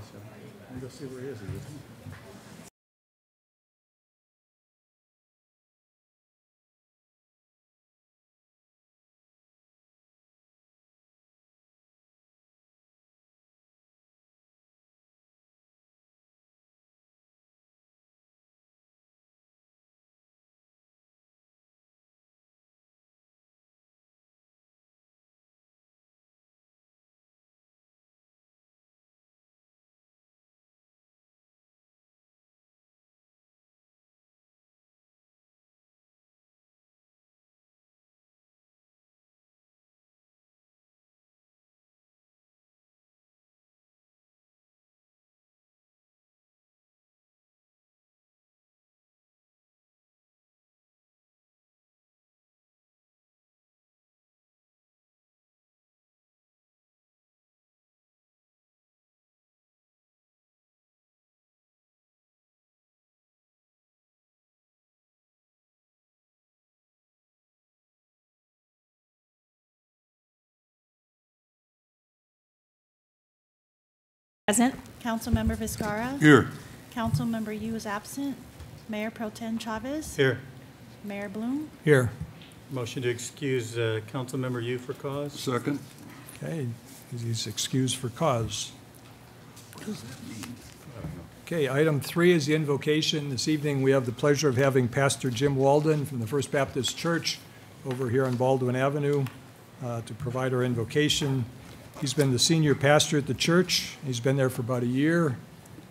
so let me go see where he is. Present. Councilmember Vizcarra. Here. Councilmember Yu is absent. Mayor Pro Tem Chavez. Here. Mayor Bloom. Here. Motion to excuse Councilmember Yu for cause. Second. Okay, he's excused for cause. What does that mean? Okay, item 3 is the invocation. This evening we have the pleasure of having Pastor Jim Walden from the First Baptist Church over here on Baldwin Avenue to provide our invocation. He's been the senior pastor at the church. He's been there for about a year.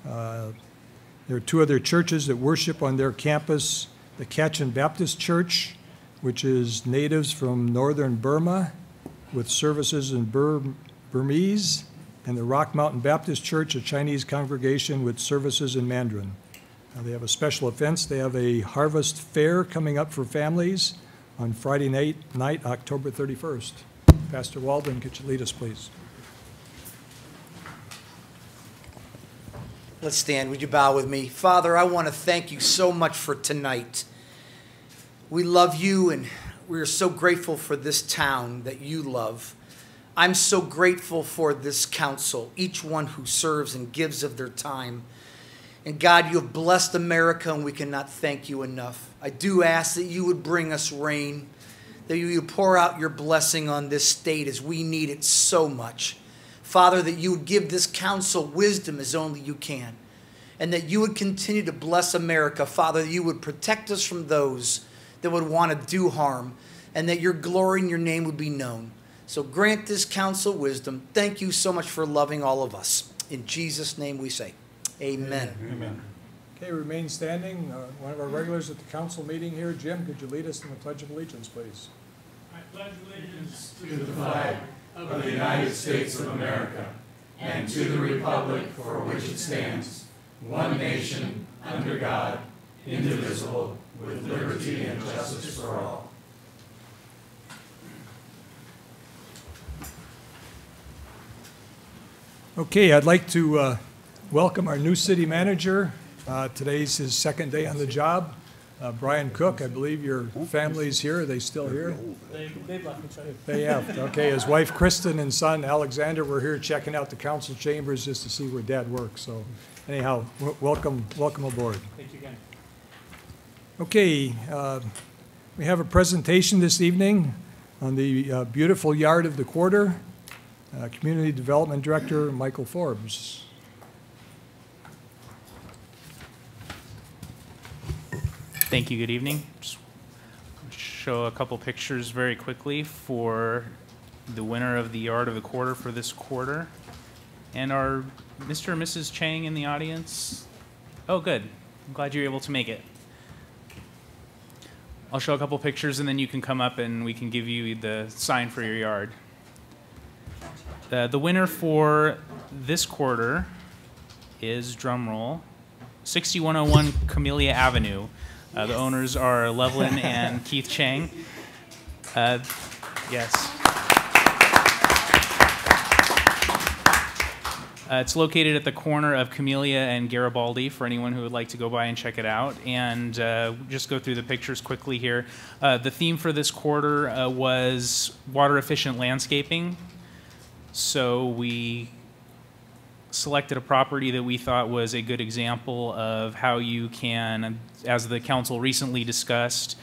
There are 2 other churches that worship on their campus, the Kachin Baptist Church, which is natives from northern Burma with services in Burmese, and the Rock Mountain Baptist Church, a Chinese congregation with services in Mandarin. They have a special events. They have a harvest fair coming up for families on Friday night, October 31st. Pastor Walden, could you lead us, please? Let's stand. Would you bow with me? Father, I want to thank you so much for tonight. We love you, and we are so grateful for this town that you love. I'm so grateful for this council, each one who serves and gives of their time. And God, you have blessed America, and we cannot thank you enough. I do ask that you would bring us rain, that you would pour out your blessing on this state as we need it so much. Father, that you would give this council wisdom as only you can, and that you would continue to bless America. Father, that you would protect us from those that would want to do harm, and that your glory and your name would be known. So grant this council wisdom. Thank you so much for loving all of us. In Jesus' name we say, amen. Amen. Okay, remain standing. One of our regulars at the council meeting here, Jim, could you lead us in the Pledge of Allegiance, please? I pledge allegiance to the flag of the United States of America and to the republic for which it stands, one nation, under God, indivisible, with liberty and justice for all. Okay, I'd like to welcome our new city manager. Today's his second day on the job. Brian Cook, I believe your family's here. Are they still here? They've left each other. They have. Okay, his wife Kristen and son Alexander were here checking out the council chambers just to see where Dad works. So anyhow, welcome aboard. Thank you again. Okay, we have a presentation this evening on the beautiful yard of the quarter. Community Development Director Michael Forbes. Thank you. Good evening. Just show a couple pictures very quickly for the winner of the Yard of the Quarter for this quarter. And are Mr. and Mrs. Chang in the audience? Oh, good. I'm glad you're able to make it. I'll show a couple pictures and then you can come up and we can give you the sign for your yard. The winner for this quarter is, drumroll, 6101 Camellia Avenue. The owners are Loveland and Keith Chang. Yes. It's located at the corner of Camellia and Garibaldi for anyone who would like to go by and check it out. And just go through the pictures quickly here. The theme for this quarter was water efficient landscaping. So we selected a property that we thought was a good example of how you can, as the council recently discussed,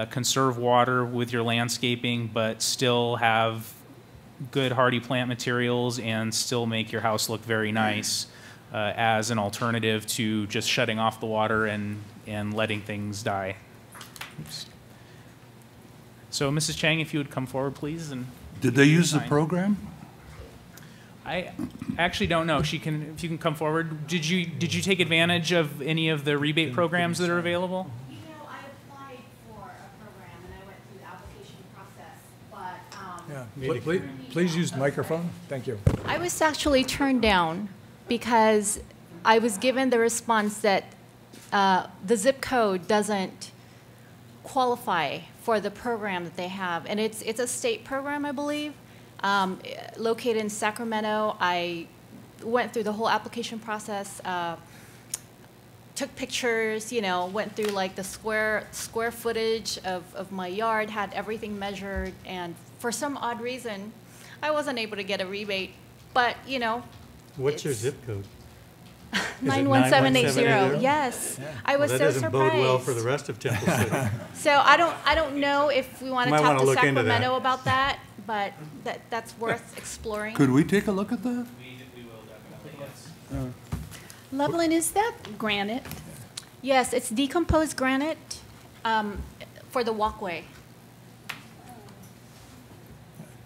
conserve water with your landscaping, but still have good hardy plant materials and still make your house look very nice as an alternative to just shutting off the water and letting things die. Oops. So, Mrs. Chang, if you would come forward, please. And Did they use the sign. program? I actually don't know. If you can come forward. Did you take advantage of any of the rebate programs that are available? You know, I applied for a program and I went through the application process, but Yeah, please use the microphone. Thank you. I was actually turned down because I was given the response that the zip code doesn't qualify for the program that they have, and it's a state program, I believe, located in Sacramento. I went through the whole application process, took pictures, you know, went through like the square footage of my yard, had everything measured, and for some odd reason, I wasn't able to get a rebate. But you know, What's your It's- zip code? 91780. Yes, I was Well, so that doesn't surprised. bode well for the rest of Temple City. So I don't know if we want to Might talk wanna to look into that. Sacramento about that, but that's worth exploring. Could we take a look at that? We will definitely, yes. Loveland, is that granite? Yes, it's decomposed granite for the walkway.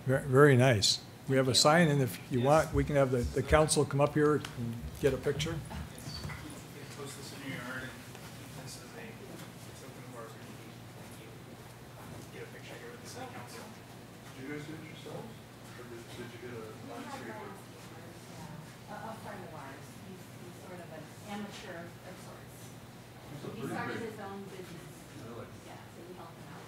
Very nice. We have a sign, and if you want, we can have the council come up here and get a picture. Post this in your yard, and this is it's open for our certification. Thank you. Get a picture here with the city council. Did you guys do it yourselves? Or did you get a landscaper? A friend of ours. He's sort of an amateur of sorts. He pretty started big. his own business. Really? Yeah, so we helped him out.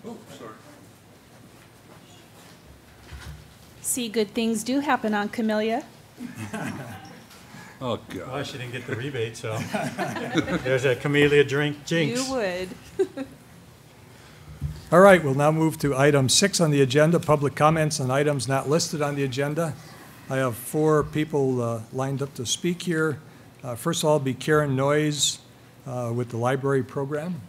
Oh, sorry. See, good things do happen on Camellia. Oh, Well, God. she didn't get the rebate, so there's a camellia drink jinx. You would. All right, we'll now move to item 6 on the agenda, public comments on items not listed on the agenda. I have 4 people lined up to speak here. First of all, be Karen Noyes with the library program.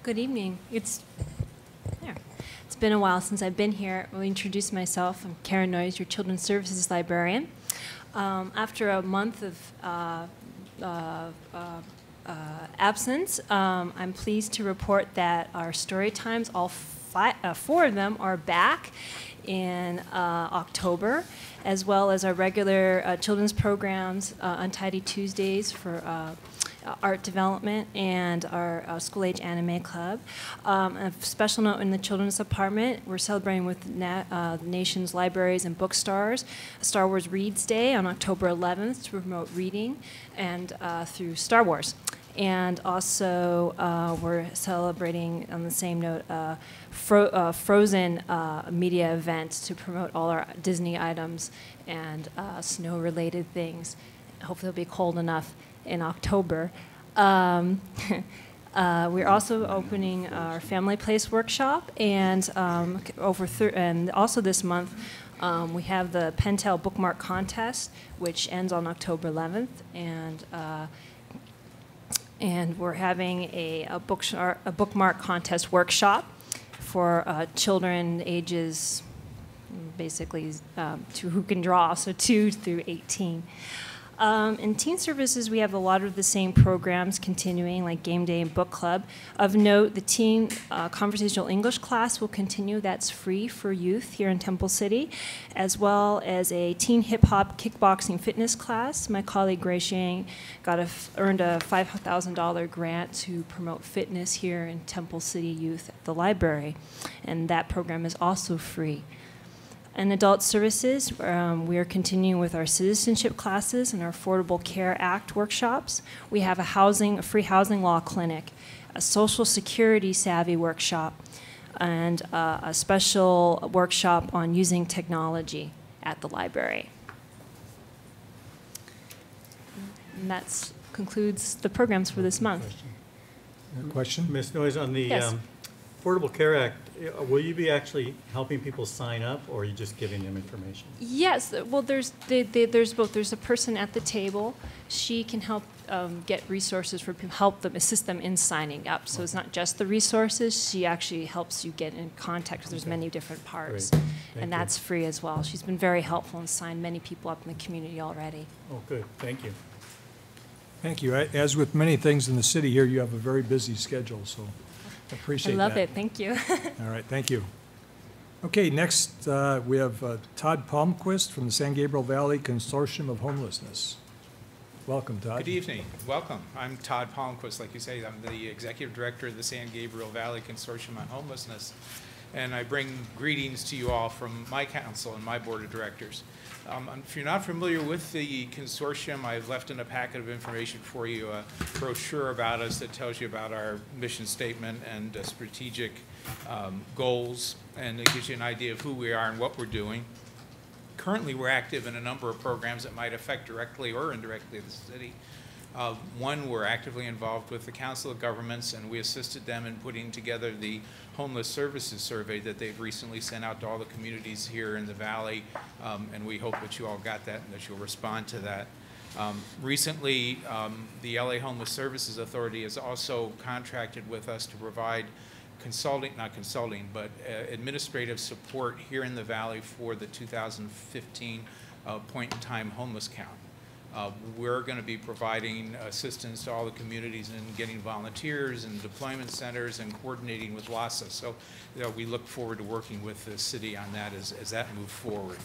Good evening. It's been a while since I've been here. I'll introduce myself. I'm Karen Noyes, your Children's Services Librarian. After a month of absence, I'm pleased to report that our story times, all 4 of them, are back in October, as well as our regular children's programs, Untidy Tuesdays for art development, and our school-age anime club. A special note in the children's department, we're celebrating with the nation's libraries and bookstores Star Wars Reads Day on October 11th to promote reading and through Star Wars. And also, we're celebrating, on the same note, Frozen media event to promote all our Disney items and snow-related things. Hopefully it'll be cold enough in October. We're also opening our Family Place workshop, and and also this month we have the Pentel Bookmark Contest, which ends on October 11th, and we're having a bookmark contest workshop for children ages basically who can draw, so 2 through 18. In teen services, we have a lot of the same programs continuing, like Game Day and Book Club. Of note, the teen conversational English class will continue. That's free for youth here in Temple City, as well as a teen hip-hop kickboxing fitness class. My colleague Grace Yang earned a $5,000 grant to promote fitness here in Temple City youth at the library, and that program is also free. In adult services, we are continuing with our citizenship classes and our Affordable Care Act workshops. We have a free housing law clinic, a social security savvy workshop, and a special workshop on using technology at the library. And that concludes the programs for this month. Question? Ms. Noyes, on the Yes. Affordable Care Act, will you be actually helping people sign up, or are you just giving them information? Yes, well, there's both. There's a person at the table. She can help get resources for people, help them, assist them in signing up. So it's not just the resources. She actually helps you get in contact, because there's many different parts. Great. Thank And you. that's free as well. She's been very helpful and signed many people up in the community already. Oh, good, thank you. Thank you. As with many things in the city here, you have a very busy schedule, so I appreciate I that. love it. Thank you. All right, thank you. Okay, next we have Todd Palmquist from the San Gabriel Valley Consortium of Homelessness. Welcome, Todd. Good evening. Welcome. I'm Todd Palmquist, like you say. I'm the Executive Director of the San Gabriel Valley Consortium on Homelessness. And I bring greetings to you all from my council and my board of directors. If you're not familiar with the consortium, I've left in a packet of information for you a brochure about us that tells you about our mission statement and strategic goals, and it gives you an idea of who we are and what we're doing. Currently, we're active in a number of programs that might affect directly or indirectly the city. One, we're actively involved with the Council of Governments, and we assisted them in putting together the Homeless Services Survey that they've recently sent out to all the communities here in the Valley, and we hope that you all got that and that you'll respond to that. Recently, the LA Homeless Services Authority has also contracted with us to provide administrative support here in the Valley for the 2015 point-in-time homeless count. We're going to be providing assistance to all the communities in getting volunteers and deployment centers and coordinating with LAHSA. So we look forward to working with the city on that as that moves forward.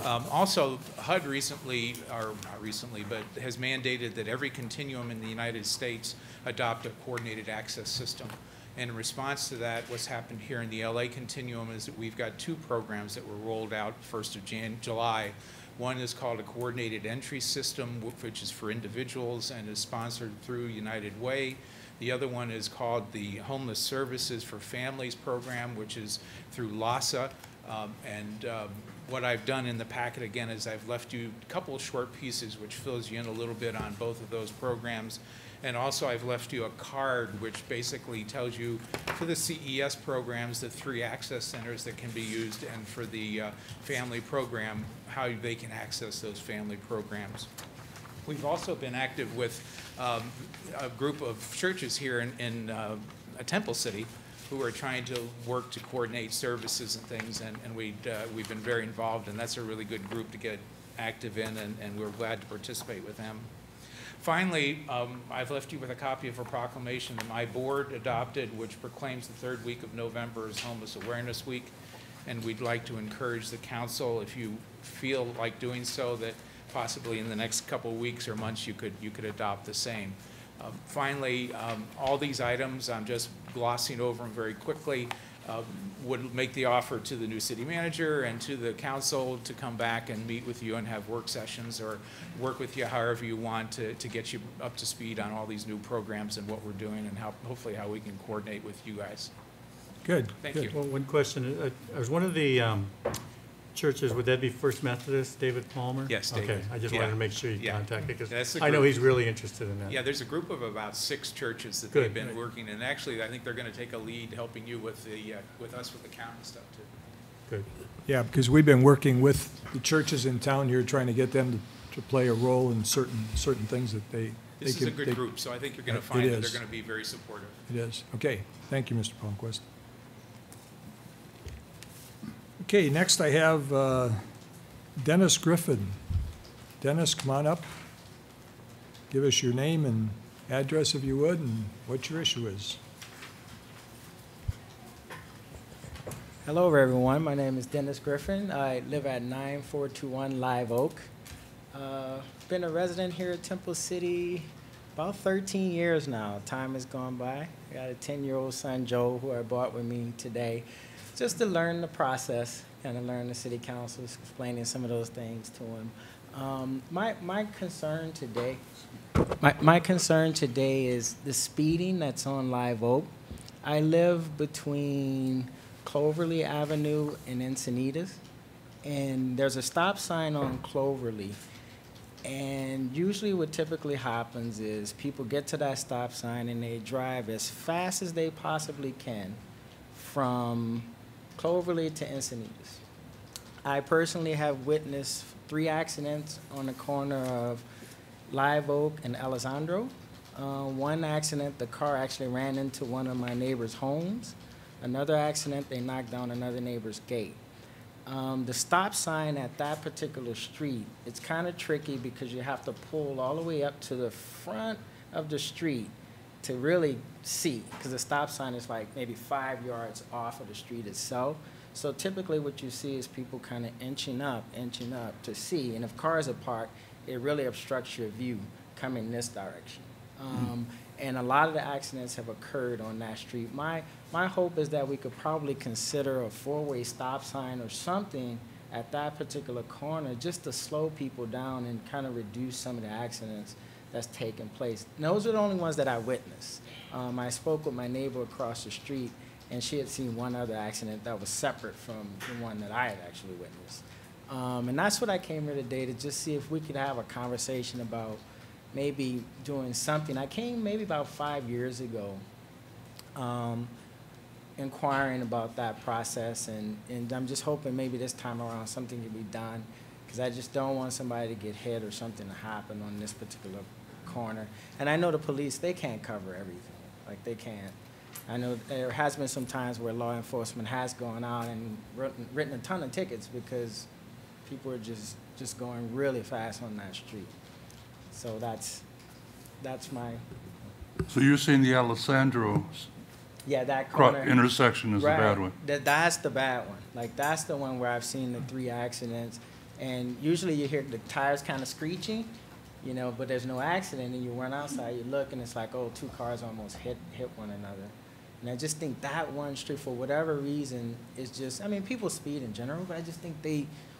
Also, HUD recently, or not recently, but has mandated that every continuum in the United States adopt a coordinated access system. And in response to that, what's happened here in the LA continuum is that we've got two programs that were rolled out 1st of July. One is called a coordinated entry system, which is for individuals and is sponsored through United Way. The other one is called the Homeless Services for Families program, which is through LAHSA. What I've done in the packet, again, is I've left you a couple of short pieces which fills you in a little bit on both of those programs. And also I've left you a card which basically tells you for the CES programs, the 3 access centers that can be used, and for the family program, how they can access those family programs. We've also been active with a group of churches here in Temple City who are trying to work to coordinate services and things, and we've been very involved, and that's a really good group to get active in, and we're glad to participate with them. Finally, I've left you with a copy of a proclamation that my board adopted, which proclaims the 3rd week of November as Homeless Awareness Week, and we'd like to encourage the council, if you feel like doing so, that possibly in the next couple of weeks or months you could adopt the same. Finally, all these items, I'm just glossing over them very quickly, would make the offer to the new city manager and to the council to come back and meet with you and have work sessions or work with you however you want to get you up to speed on all these new programs and what we're doing and hopefully how we can coordinate with you guys. Good. Thank good. you. Well, one question, was one of the churches, would that be First Methodist, David Palmer? Yes, David. Okay, I just Yeah. wanted to make sure you Yeah. contacted, That's because the I know group. he's really interested in that. Yeah, there's a group of about 6 churches that Good. they've been working, and actually I think they're going to take a lead helping you with the with us with the count and stuff too. Good. Yeah, because we've been working with the churches in town here, trying to get them to play a role in certain things that they This is a good they- group, so I think you're going to It find that is. they're going to be very supportive. It is. Okay. Thank you, Mr. Palmquist. Okay, next I have Dennis Griffin. Dennis, come on up. Give us your name and address if you would, and what your issue is. Hello, everyone. My name is Dennis Griffin. I live at 9421 Live Oak. Been a resident here at Temple City about 13 years now. Time has gone by. I got a 10-year-old son, Joe, who I brought with me today, just to learn the process and to learn the city council, explaining some of those things to him. My concern today, my concern today is the speeding that's on Live Oak. I live between Cloverly Avenue and Encinitas, and there's a stop sign on Cloverly. And usually what typically happens is people get to that stop sign and they drive as fast as they possibly can from Cloverly to Encinitas. I personally have witnessed 3 accidents on the corner of Live Oak and Alessandro. One accident, the car actually ran into one of my neighbor's homes. Another accident, they knocked down another neighbor's gate. The stop sign at that particular street, it's kind of tricky because you have to pull all the way up to the front of the street to really see, because the stop sign is like maybe 5 yards off of the street itself. So typically what you see is people kind of inching up to see. And if cars are parked, it really obstructs your view coming this direction. And a lot of the accidents have occurred on that street. My hope is that we could probably consider a 4-way stop sign or something at that particular corner just to slow people down and kind of reduce some of the accidents that's taking place. And those are the only ones that I witnessed. I spoke with my neighbor across the street, and she had seen one other accident that was separate from the one that I had actually witnessed. And that's what I came here today, to just see if we could have a conversation about maybe doing something. I came maybe about 5 years ago, inquiring about that process, and I'm just hoping maybe this time around something can be done, because I just don't want somebody to get hit or something to happen on this particular corner. And I know the police, they can't cover everything. Like, they can't. I know there has been some times where law enforcement has gone out and written a ton of tickets because people are just going really fast on that street. So that's my... So you're saying the Alessandro Yeah, that corner. intersection is the bad one? That's the bad one. Like, that's the one where I've seen the 3 accidents. And usually you hear the tires kind of screeching, you know, but there's no accident, and you run outside, you look, and it's like, oh, 2 cars almost hit one another. And I just think that one street, for whatever reason, is just, I mean, people speed in general, but I just think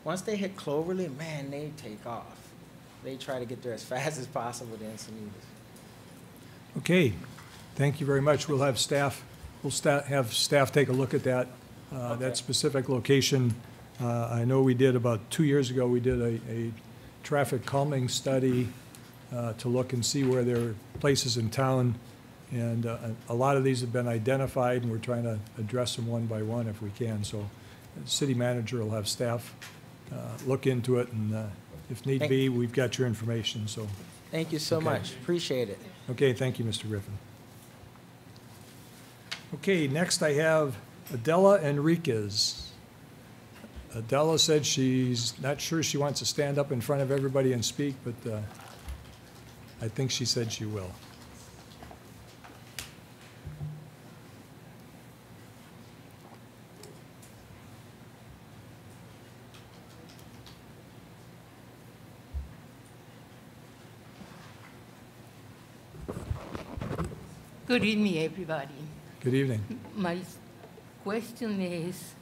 once they hit Cloverly, man, they take off. They try to get there as fast as possible to Encinitas. Okay, thank you very much. We'll have staff take a look at that, that specific location. I know we did about 2 years ago, we did a traffic calming study to look and see where there are places in town. And a lot of these have been identified, and we're trying to address them one by one if we can. So the city manager will have staff look into it, and if need be, we've got your information. So thank you so much. Appreciate it. Okay, thank you, Mr. Griffin. Okay, next I have Adela Enriquez. Adela said she's not sure she wants to stand up in front of everybody and speak, but I think she said she will. Good evening, everybody. Good evening. My question is,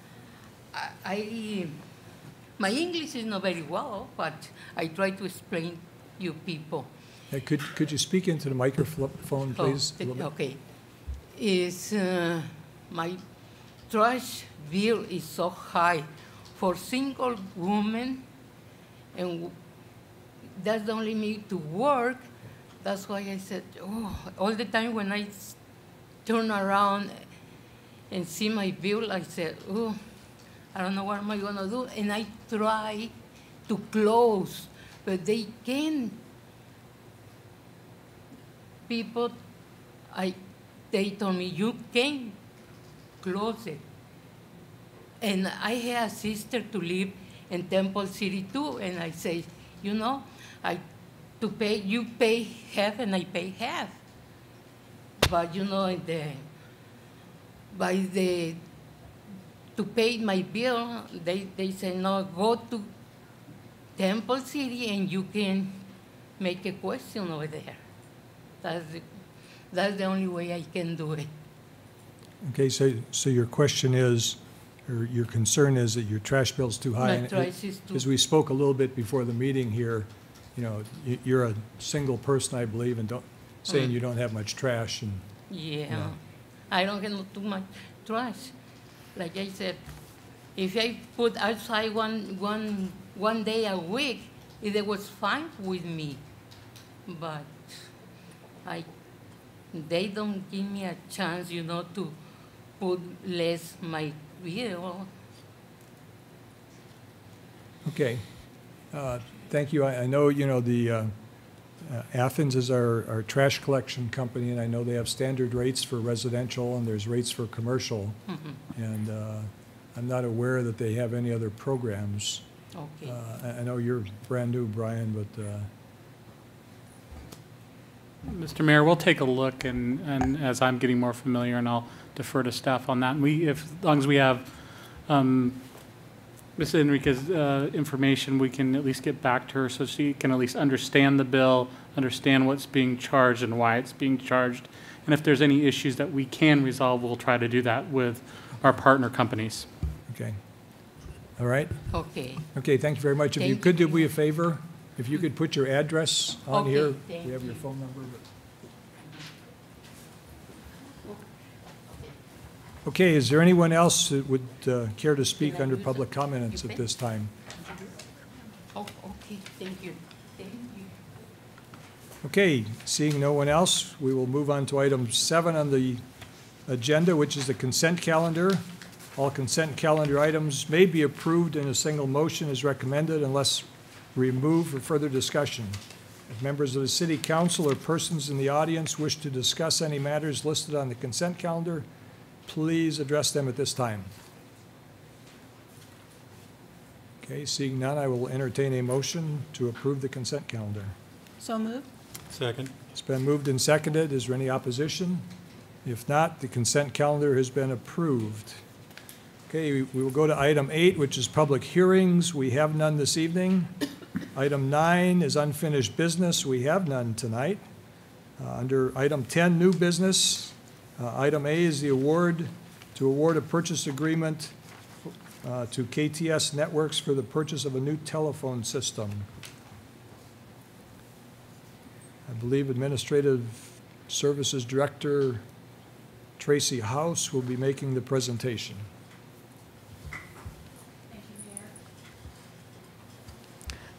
my English is not very well, but I try to explain you people. Hey, could you speak into the microphone, please? Oh, okay. My trash bill is so high for single women, and that's only me to work. That's why I said, oh, all the time when I turn around and see my bill, I said, oh, I don't know what am I going to do. And I try to close, but they can't. People, they told me, you can't close it. And I had a sister to live in Temple City too, and I say, you know, you pay half and I pay half. But you know, to pay my bill, they say, no, go to Temple City and you can make a question over there. That's the only way I can do it. Okay, so your question is, or your concern is that your trash bill's too high? My and trash is too. As we spoke a little bit before the meeting here, you know, you're a single person, I believe, and saying you don't have much trash, and Yeah, I don't have too much trash. Like I said, if I put outside one day a week, it was fine with me. But they don't give me a chance, you know, to put less my bill. okay. Thank you. I know, you know, the Athens is our trash collection company, and I know they have standard rates for residential, and there's rates for commercial. And I'm not aware that they have any other programs. Okay. I know you're brand new, Brian, but Mr. Mayor, we'll take a look, and as I'm getting more familiar, and I'll defer to staff on that. And as long as we have Ms. Enrique's information, we can at least get back to her so she can at least understand the bill, understand what's being charged and why it's being charged. And if there's any issues that we can resolve, we'll try to do that with our partner companies. okay. All right? Okay. Okay, thank you very much. If you Thank could do you. me a favor, if you could put your address on Okay, here. thank We have your you. phone number. Okay, is there anyone else that would care to speak under public comments at this time? Oh, okay, thank you. Thank you. Okay, seeing no one else, we will move on to item 7 on the agenda, which is the consent calendar. All consent calendar items may be approved in a single motion as recommended unless removed for further discussion. If members of the city council or persons in the audience wish to discuss any matters listed on the consent calendar, please address them at this time. Okay, seeing none, I will entertain a motion to approve the consent calendar. So moved. Second. It's been moved and seconded. Is there any opposition? If not, the consent calendar has been approved. Okay, we will go to item 8, which is public hearings. We have none this evening. Item 9 is unfinished business. We have none tonight. Under item 10, new business. Item A is the award a purchase agreement to KTS Networks for the purchase of a new telephone system. I believe Administrative Services Director Tracy House will be making the presentation.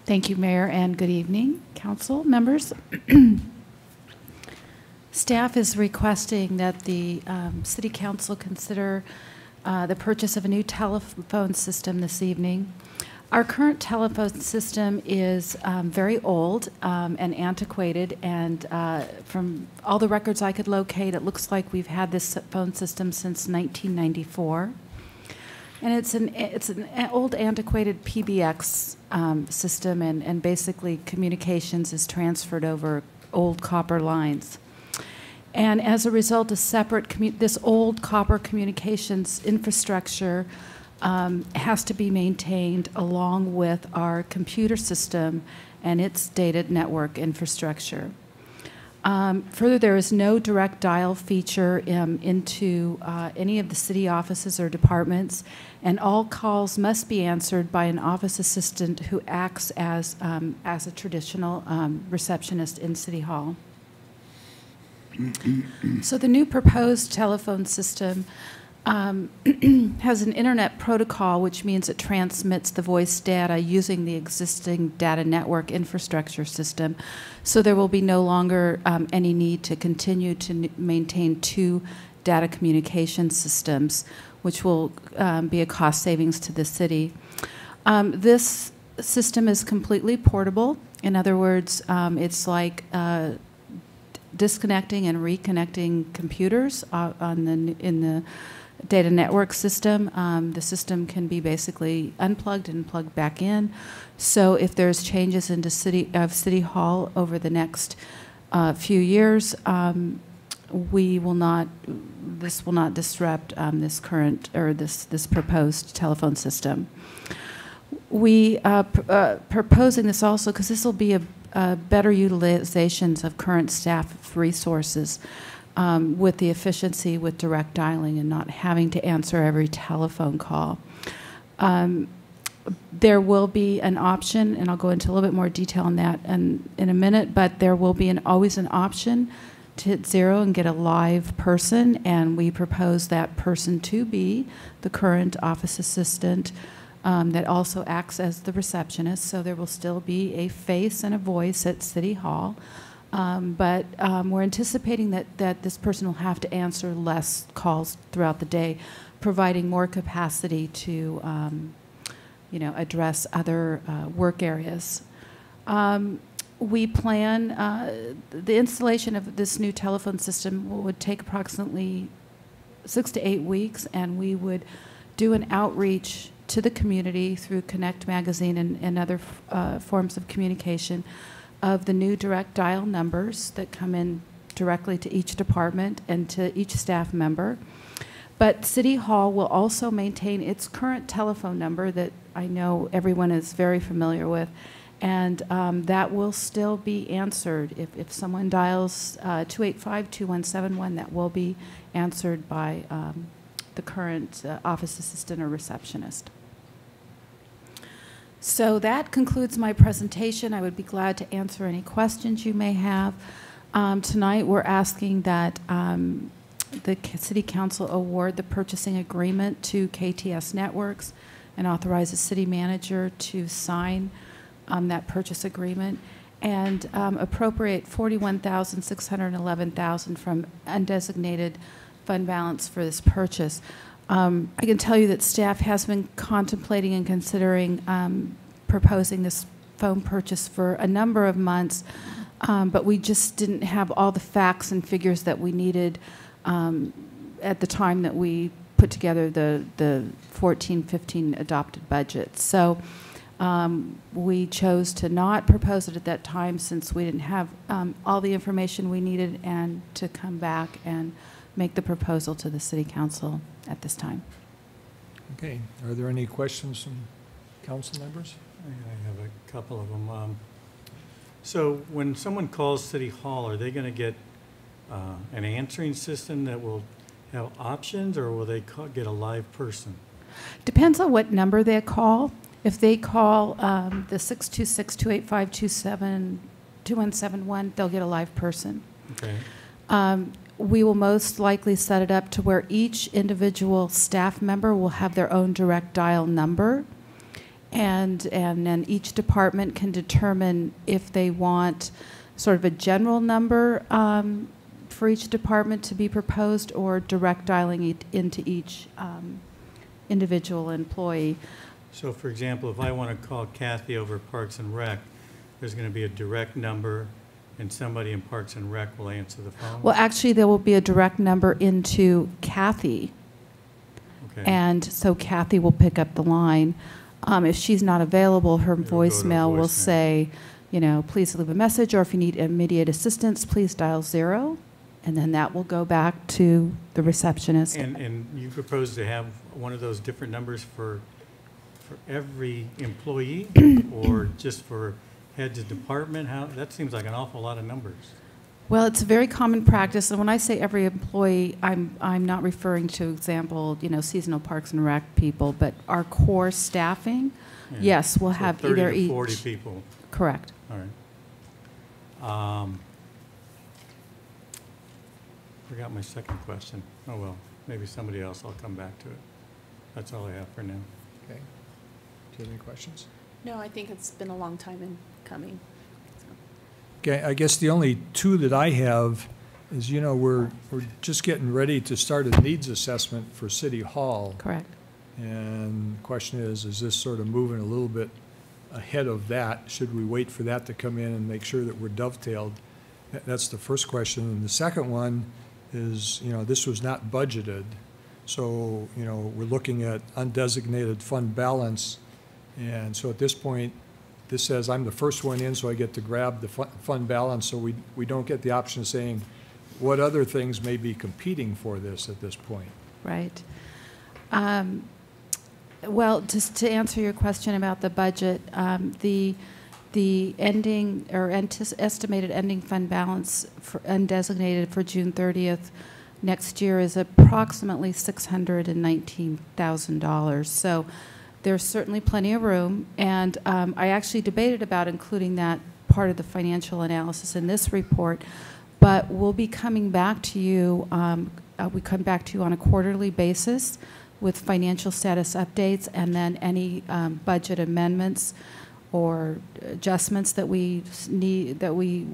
Thank you, Mayor, and good evening, council members. Staff is requesting that the City Council consider the purchase of a new telephone system this evening. Our current telephone system is very old and antiquated, and from all the records I could locate, it looks like we've had this phone system since 1994. And it's an old antiquated PBX system, and basically communications is transferred over old copper lines. And as a result, this old copper communications infrastructure has to be maintained along with our computer system and its data network infrastructure. Further, there is no direct dial feature into any of the city offices or departments, and all calls must be answered by an office assistant who acts as a traditional receptionist in City Hall. So the new proposed telephone system has an internet protocol, which means it transmits the voice data using the existing data network infrastructure system. So there will be no longer any need to continue to maintain 2 data communication systems, which will be a cost savings to the city. This system is completely portable. In other words, it's like disconnecting and reconnecting computers in the data network system. The system can be basically unplugged and plugged back in. So if there's changes into City Hall over the next few years, this will not disrupt this current or this proposed telephone system. We proposing this also because this will be better utilizations of current staff resources with the efficiency with direct dialing and not having to answer every telephone call. There will be an option, and I'll go into a little bit more detail on that in a minute, but there will be always an option to hit 0 and get a live person, and we propose that person to be the current office assistant that also acts as the receptionist, so there will still be a face and a voice at City Hall. But we're anticipating that this person will have to answer less calls throughout the day, providing more capacity to address other work areas. We plan, the installation of this new telephone system would take approximately 6 to 8 weeks, and we would do an outreach to the community through Connect Magazine and other forms of communication of the new direct dial numbers that come in directly to each department and to each staff member. But City Hall will also maintain its current telephone number that I know everyone is very familiar with, and that will still be answered. If someone dials 285-2171, that will be answered by the current office assistant or receptionist. So that concludes my presentation. I would be glad to answer any questions you may have. Tonight we're asking that the City Council award the purchasing agreement to KTS Networks and authorize the city manager to sign that purchase agreement and appropriate $41,611,000 from undesignated fund balance for this purchase. I can tell you that staff has been contemplating and considering proposing this phone purchase for a number of months, but we just didn't have all the facts and figures that we needed at the time that we put together the 14-15 adopted budget. So we chose to not propose it at that time since we didn't have all the information we needed, and to come back and make the proposal to the City Council at this time. Okay. Are there any questions from council members? I have a couple of them. So when someone calls City Hall, are they going to get an answering system that will have options, or will they get a live person? Depends on what number they call. If they call the 626-285-2171, they'll get a live person. Okay. We will most likely set it up to where each individual staff member will have their own direct dial number, and then each department can determine if they want sort of a general number for each department to be proposed, or direct dialing it into each individual employee. So for example, if I want to call Kathy over Parks and Rec, there's going to be a direct number, and somebody in Parks and Rec will answer the phone? Well, actually, there will be a direct number into Kathy. Okay. And so Kathy will pick up the line. If she's not available, her It'll go to voicemail will voicemail. say, please leave a message, or if you need immediate assistance, please dial 0. And then that will go back to the receptionist. And you propose to have one of those different numbers for every employee, or just for heads of department? That seems like an awful lot of numbers. Well, it's a very common practice, and when I say every employee, I'm not referring to, example, seasonal Parks and Rec people, but our core staffing. Yeah. Yes, we'll So have 30 either to each. 40 people. Correct. All right. Forgot my second question. Oh, well, maybe somebody else, I'll come back to it. That's all I have for now. Okay. Do you have any questions? No, I think it's been a long time in coming. Okay, I guess the only two that I have is, we're just getting ready to start a needs assessment for City Hall. Correct. And the question is this sort of moving a little bit ahead of that? Should we wait for that to come in and make sure that we're dovetailed? That's the first question. And the second one is, this was not budgeted. So, we're looking at undesignated fund balance. And so at this point, this says I'm the first one in, so I get to grab the fund balance, so we don't get the option of saying what other things may be competing for this at this point. Right. Well, just to answer your question about the budget, the The ending or estimated ending fund balance for undesignated for June 30th next year is approximately $619,000. So there's certainly plenty of room, and I actually debated about including that part of the financial analysis in this report, but we'll be coming back to you. We come back to you on a quarterly basis with financial status updates, and then any budget amendments or adjustments that we need, that we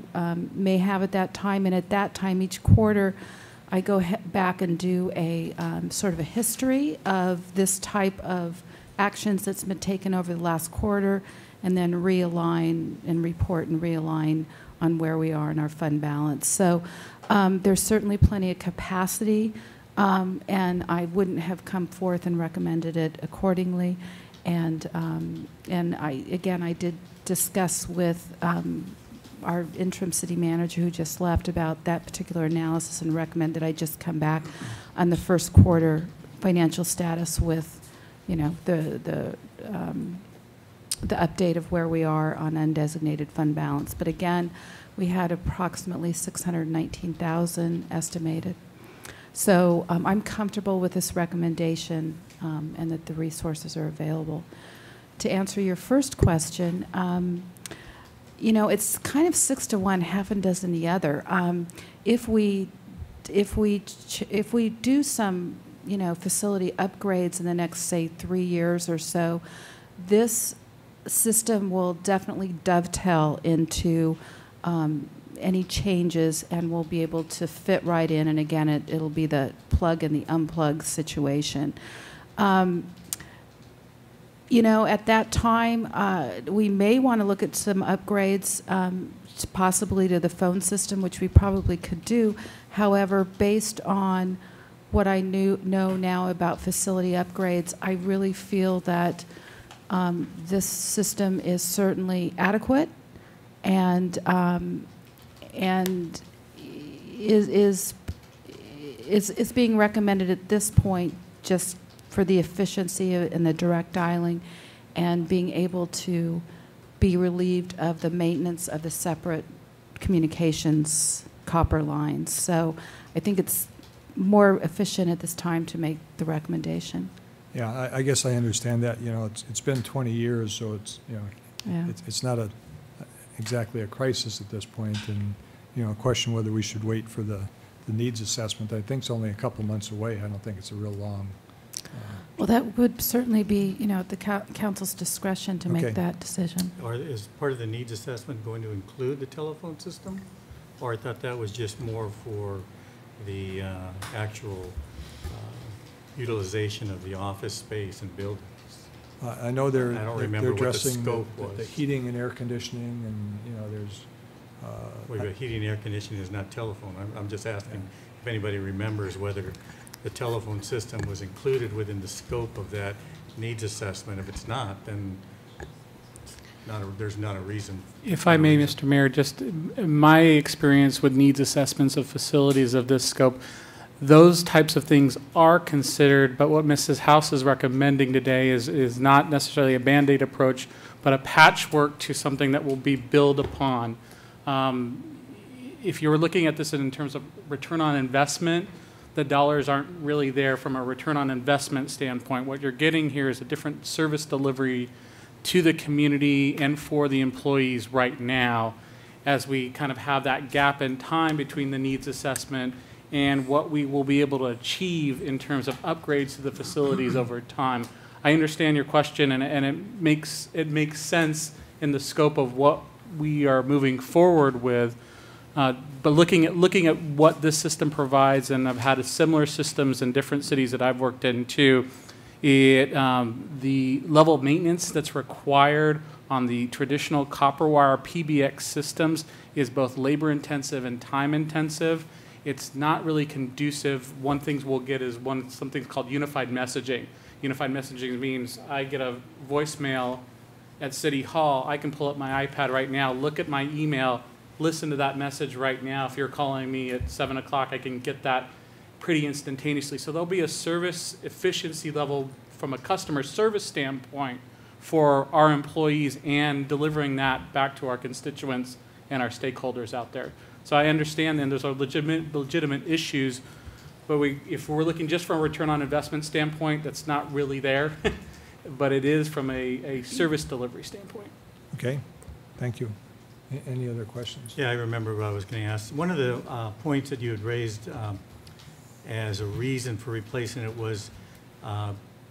may have at that time. And at that time, each quarter, I go back and do a sort of a history of this type of actions that's been taken over the last quarter, and then realign and report and realign on where we are in our fund balance. So there's certainly plenty of capacity, and I wouldn't have come forth and recommended it accordingly. And I did discuss with our interim city manager who just left about that particular analysis, and recommended I just come back on the first quarter financial status with, you know, the update of where we are on undesignated fund balance. But again, we had approximately $619,000 estimated. So I'm comfortable with this recommendation, and that the resources are available. To answer your first question, you know, it's kind of 6 to 1, half a dozen the other. If we do some, you know, facility upgrades in the next, say, 3 years or so, this system will definitely dovetail into any changes, and we'll be able to fit right in. And again, it'll be the plug and the unplug situation. You know, at that time, we may want to look at some upgrades, possibly to the phone system, which we probably could do. However, based on what I know now about facility upgrades, I really feel that this system is certainly adequate, and is being recommended at this point just for the efficiency and the direct dialing, and being able to be relieved of the maintenance of the separate communications copper lines. So I think it's more efficient at this time to make the recommendation. Yeah, I guess I understand that. You know, it's been 20 years, so it's, you know, Yeah. it's not exactly a crisis at this point, and, you know, a question whether we should wait for the needs assessment. I think it's only a couple months away. I don't think it's a real long. Well, that would certainly be, you know, at the council's discretion to Okay. make that decision. Or is part of the needs assessment going to include the telephone system? Or I thought that was just more for the actual utilization of the office space and buildings? I know they're I don't they're remember what the addressing scope the was. heating and air conditioning, and, you know, there's. Wait, but heating and air conditioning is not telephone. I'm just asking if anybody remembers whether the telephone system was included within the scope of that needs assessment. If it's not, then there's not a reason. If I may, Mr. Mayor, just my experience with needs assessments of facilities of this scope, those types of things are considered, but what Mrs. House is recommending today is not necessarily a Band-Aid approach, but a patchwork to something that will be built upon. If you were looking at this in terms of return on investment, the dollars aren't really there from a return on investment standpoint. What you're getting here is a different service delivery to the community and for the employees right now, as we kind of have that gap in time between the needs assessment and what we will be able to achieve in terms of upgrades to the facilities over time. I understand your question, and it makes sense in the scope of what we are moving forward with. But looking at what this system provides, and I've had similar systems in different cities that I've worked in too, the level of maintenance that's required on the traditional copper wire PBX systems is both labor intensive and time intensive. It's not really conducive. One thing we'll get is something called unified messaging. Unified messaging means I get a voicemail at City Hall. I can pull up my iPad right now, look at my email, listen to that message right now. If you're calling me at 7 o'clock, I can get that pretty instantaneously. So there'll be a service efficiency level from a customer service standpoint for our employees and delivering that back to our constituents and our stakeholders out there. So I understand then there's legitimate issues, but if we're looking just from a return on investment standpoint, that's not really there, but it is from a service delivery standpoint. Okay, thank you. Any other questions? Yeah, I remember what I was going to ask. One of the points that you had raised as a reason for replacing it was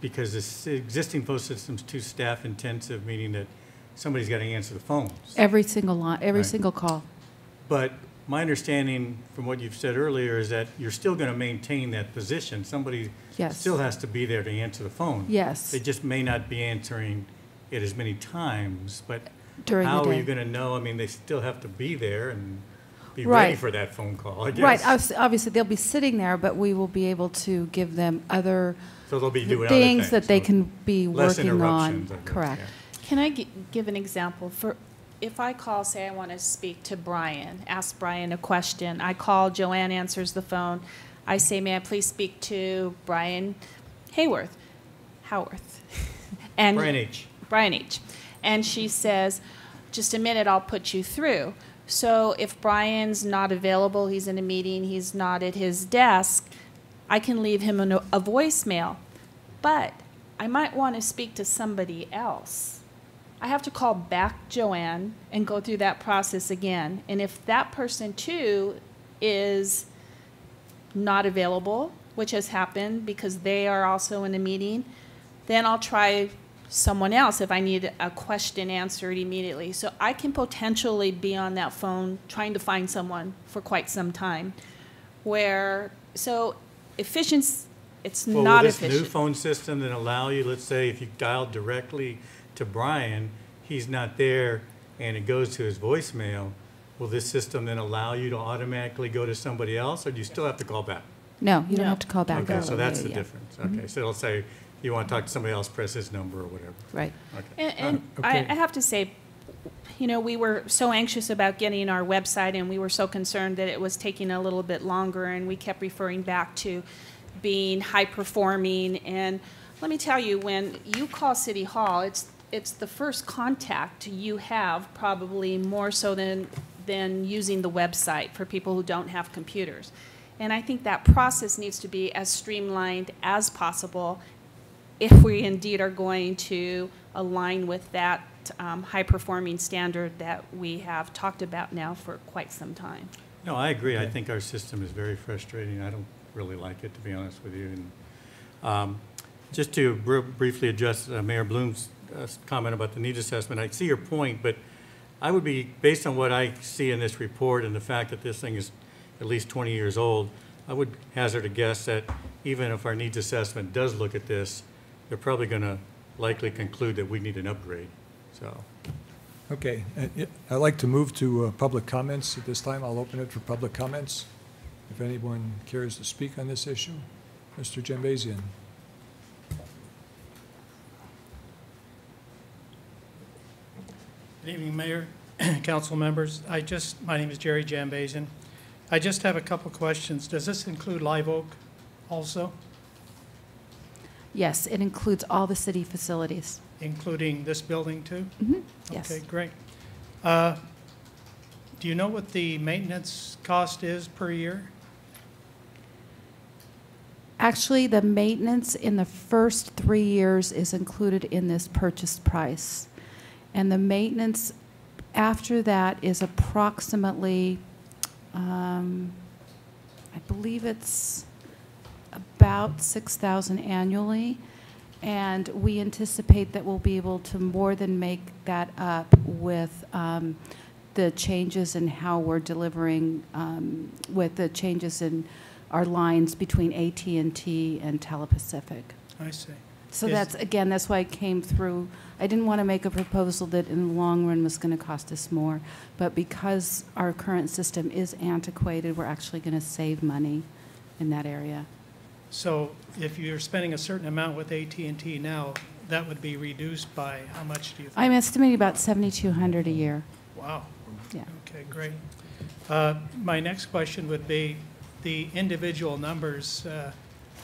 because this existing phone system's too staff intensive, meaning that somebody's got to answer the phones. Every single line, every Right. single call. But my understanding from what you've said earlier is that you're still going to maintain that position. Somebody Yes. still has to be there to answer the phone. Yes. They just may not be answering it as many times, but During the how are day. you going to know? I mean, they still have to be there and be Right. ready for that phone call, I guess. Right, obviously, they'll be sitting there, but we will be able to give them other So they'll be doing other things that they so can be less working on. interruptions, I guess, Correct. yeah. Can I give an example? For if I call, say I want to speak to Brian, ask Brian a question. I call, Joanne answers the phone. I say, may I please speak to Brian Howarth. And Brian H. Brian H. And she says, just a minute, I'll put you through. So if Brian's not available, he's in a meeting, he's not at his desk, I can leave him a voicemail. But I might want to speak to somebody else. I have to call back Joanne and go through that process again. And if that person too is not available, which has happened because they are also in a meeting, then I'll try someone else if I need a question answered immediately. So I can potentially be on that phone trying to find someone for quite some time. So efficiency, it's Well, not will this efficient. new phone system then allow you, let's say, if you dial directly to Brian, he's not there, and it goes to his voicemail, will this system then allow you to automatically go to somebody else, or do you still have to call back? No, you don't have to call back. Okay, so that's Yeah, the yeah. difference. Mhm. Okay, so it'll say, if you want to talk to somebody else, press this number or whatever. Right. Okay. And Okay. I have to say, you know, we were so anxious about getting our website, and we were so concerned that it was taking a little bit longer, and we kept referring back to being high performing. And let me tell you, when you call City Hall, it's the first contact you have, probably more so than using the website for people who don't have computers. And I think that process needs to be as streamlined as possible if we indeed are going to align with that high-performing standard that we have talked about now for quite some time. No, I agree. I think our system is very frustrating. I don't really like it, to be honest with you. And just to briefly address Mayor Bloom's comment about the needs assessment, I see your point, but I would be, based on what I see in this report and the fact that this thing is at least 20 years old, I would hazard a guess that even if our needs assessment does look at this, they're probably going to likely conclude that we need an upgrade. So, Okay, I'd like to move to public comments at this time. I'll open it for public comments. If anyone cares to speak on this issue. Mr. Jambazian. Good evening, Mayor, council members. My name is Jerry Jambazian. I just have a couple questions. Does this include Live Oak also, Yes, it includes all the city facilities. including this building too? Mhm, yes. Okay, great. Do you know what the maintenance cost is per year? Actually, the maintenance in the first 3 years is included in this purchase price. And the maintenance after that is approximately, I believe it's about $6,000 annually. And we anticipate that we'll be able to more than make that up with the changes in how we're delivering, with the changes in our lines between AT&T and Telepacific. I see. So Is- that's, again, that's why I came through. I didn't want to make a proposal that in the long run was going to cost us more. But because our current system is antiquated, we're actually going to save money in that area. So if you're spending a certain amount with AT&T now, that would be reduced by how much do you think? I'm estimating about $7,200 a year. Wow. Yeah. Okay, great. My next question would be the individual numbers,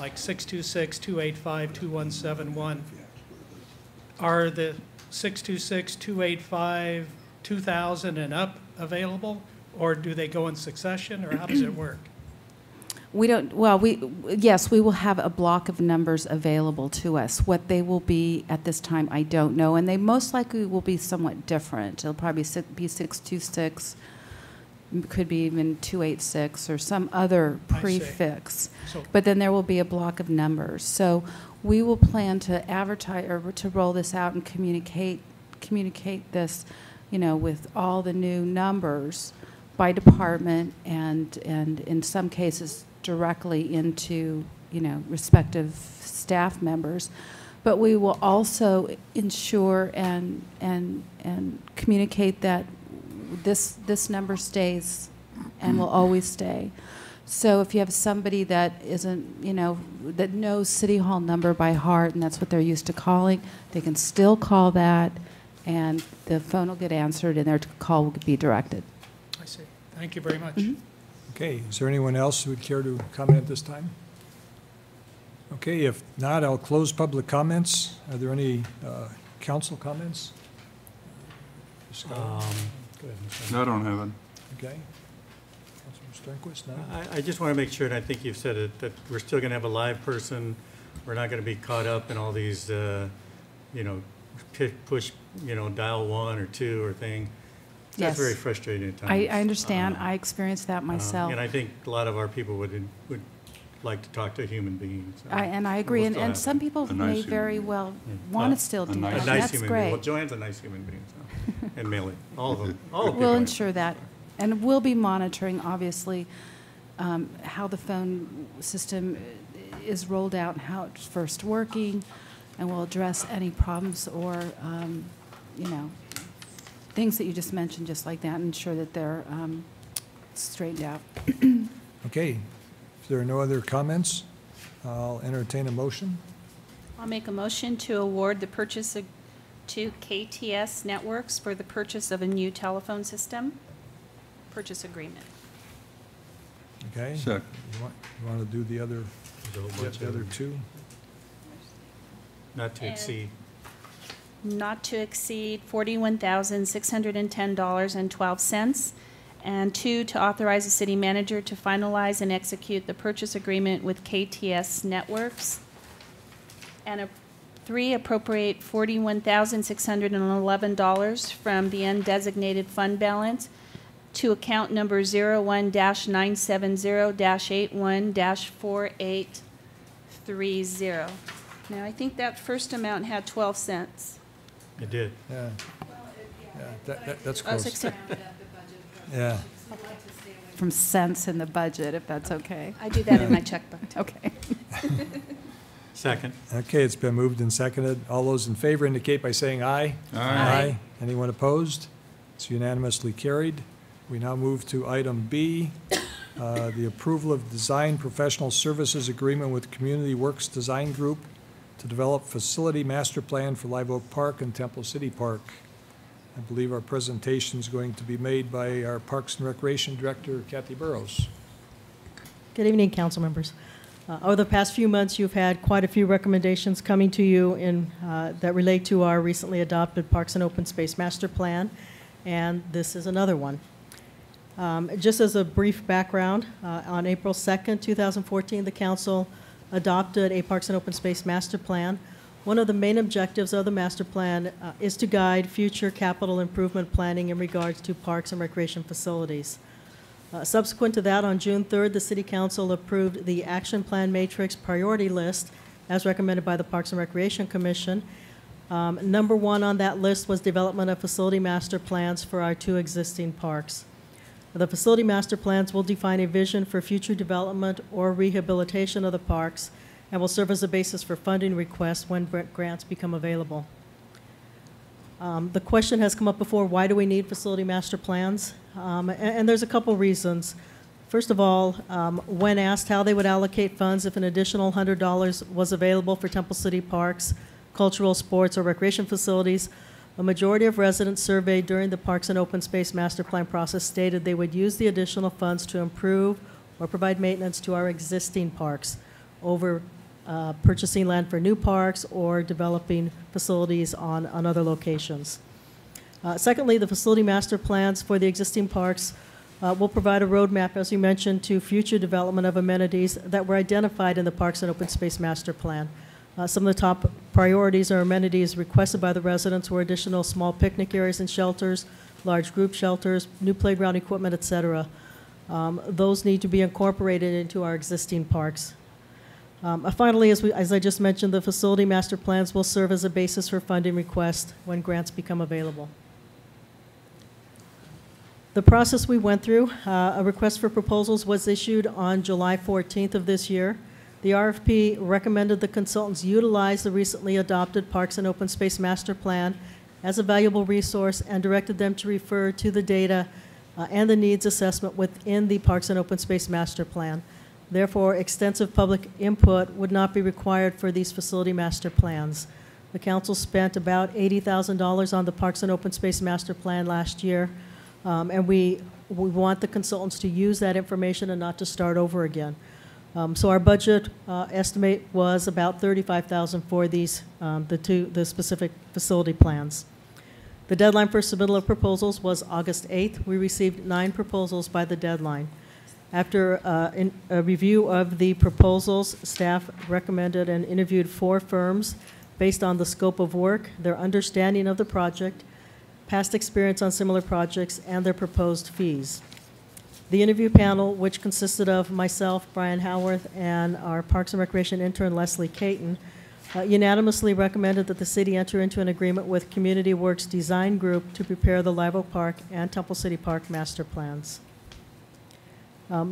like 626, 285, 2171. Are the 626, 285, 2000 and up available? Or do they go in succession, or how does it work? We don't, well, yes, we will have a block of numbers available to us. What they will be at this time, I don't know, and they most likely will be somewhat different. It'll probably be 626, could be even 286, or some other prefix. So- But then there will be a block of numbers. So we will plan to advertise, or to roll this out and communicate this, with all the new numbers by department, and in some cases directly into, respective staff members. But we will also ensure and communicate that this number stays and will always stay. So if you have somebody that isn't, that knows City Hall number by heart, and that's what they're used to calling, they can still call that, and the phone will get answered, and their call will be directed. I see. Thank you very much. Okay, is there anyone else who would care to comment at this time? Okay, if not, I'll close public comments. Are there any council comments? Go ahead, Mr. I don't have it. Okay. Councilor Sternquist, no? I just want to make sure, and I think you've said it, that we're still going to have a live person. We're not going to be caught up in all these, push, dial 1 or 2 or thing. That's Yes. very frustrating at times. I understand. I experienced that myself. And I think a lot of our people would like to talk to a human being. So And I agree, we'll and, still and have some that. people A nice may human very being. well want to still do nice- that. A nice That's human being. Well, great. Joanne's a nice human being, so, and Millie, all of them, all the people. We'll I know. ensure that. And we'll be monitoring, obviously, how the phone system is rolled out and how it's first working, and we'll address any problems or, things that you just mentioned, just like that, and ensure that they're straightened out. Okay, if there are no other comments, I'll entertain a motion. I'll make a motion to award the purchase to KTS Networks for the purchase of a new telephone system. Purchase agreement. Okay? Second. You want to do the other, There's a whole bunch the of other them. two? Not to exceed. Not to exceed $41,610.12. And 2, to authorize the city manager to finalize and execute the purchase agreement with KTS Networks. And 3, appropriate $41,611 from the undesignated fund balance to account number 01-970-81-4830. Now, I think that first amount had 12 cents. It did. Yeah. That's Oh, close. 16. Yeah. From cents in the budget, if that's okay. I do that in my checkbook. Okay. Second. Okay, it's been moved and seconded. All those in favor indicate by saying aye. Aye. Anyone opposed? It's unanimously carried. We now move to item B, the approval of design professional services agreement with Community Works Design Group to develop facility master plan for Live Oak Park and Temple City Park. I believe our presentation is going to be made by our Parks and Recreation Director, Kathy Burrows. Good evening, council members. Over the past few months, you've had quite a few recommendations coming to you that relate to our recently adopted Parks and Open Space Master Plan, and this is another one. Just as a brief background, on April 2nd, 2014, the council adopted a Parks and Open Space Master Plan. One of the main objectives of the master plan is to guide future capital improvement planning in regards to parks and recreation facilities. Subsequent to that, on June 3rd, the City Council approved the Action Plan Matrix Priority List as recommended by the Parks and Recreation Commission. Number 1 on that list was development of facility master plans for our 2 existing parks. The facility master plans will define a vision for future development or rehabilitation of the parks and will serve as a basis for funding requests when grants become available. The question has come up before, why do we need facility master plans? And there's a couple reasons. First of all, when asked how they would allocate funds if an additional $100 was available for Temple City Parks, cultural, sports, or recreation facilities, a majority of residents surveyed during the Parks and Open Space Master Plan process stated they would use the additional funds to improve or provide maintenance to our existing parks over purchasing land for new parks or developing facilities on other locations. Secondly, the facility master plans for the existing parks will provide a roadmap, as you mentioned, to future development of amenities that were identified in the Parks and Open Space Master Plan. Some of the top priorities or amenities requested by the residents were additional small picnic areas and shelters, large group shelters, new playground equipment, et cetera. Those need to be incorporated into our existing parks. Finally, as I just mentioned, the facility master plans will serve as a basis for funding requests when grants become available. The process we went through, a request for proposals was issued on July 14th of this year. The RFP recommended the consultants utilize the recently adopted Parks and Open Space Master Plan as a valuable resource and directed them to refer to the data and the needs assessment within the Parks and Open Space Master Plan. Therefore, extensive public input would not be required for these facility master plans. The council spent about $80,000 on the Parks and Open Space Master Plan last year, and we want the consultants to use that information and not to start over again. So our budget estimate was about $35,000 for these, the specific facility plans. The deadline for submittal of proposals was August 8th. We received 9 proposals by the deadline. After a review of the proposals, staff recommended and interviewed 4 firms based on the scope of work, their understanding of the project, past experience on similar projects, and their proposed fees. The interview panel, which consisted of myself, Brian Howarth, and our Parks and Recreation intern, Leslie Caton, unanimously recommended that the city enter into an agreement with Community Works Design Group to prepare the Live Oak Park and Temple City Park master plans.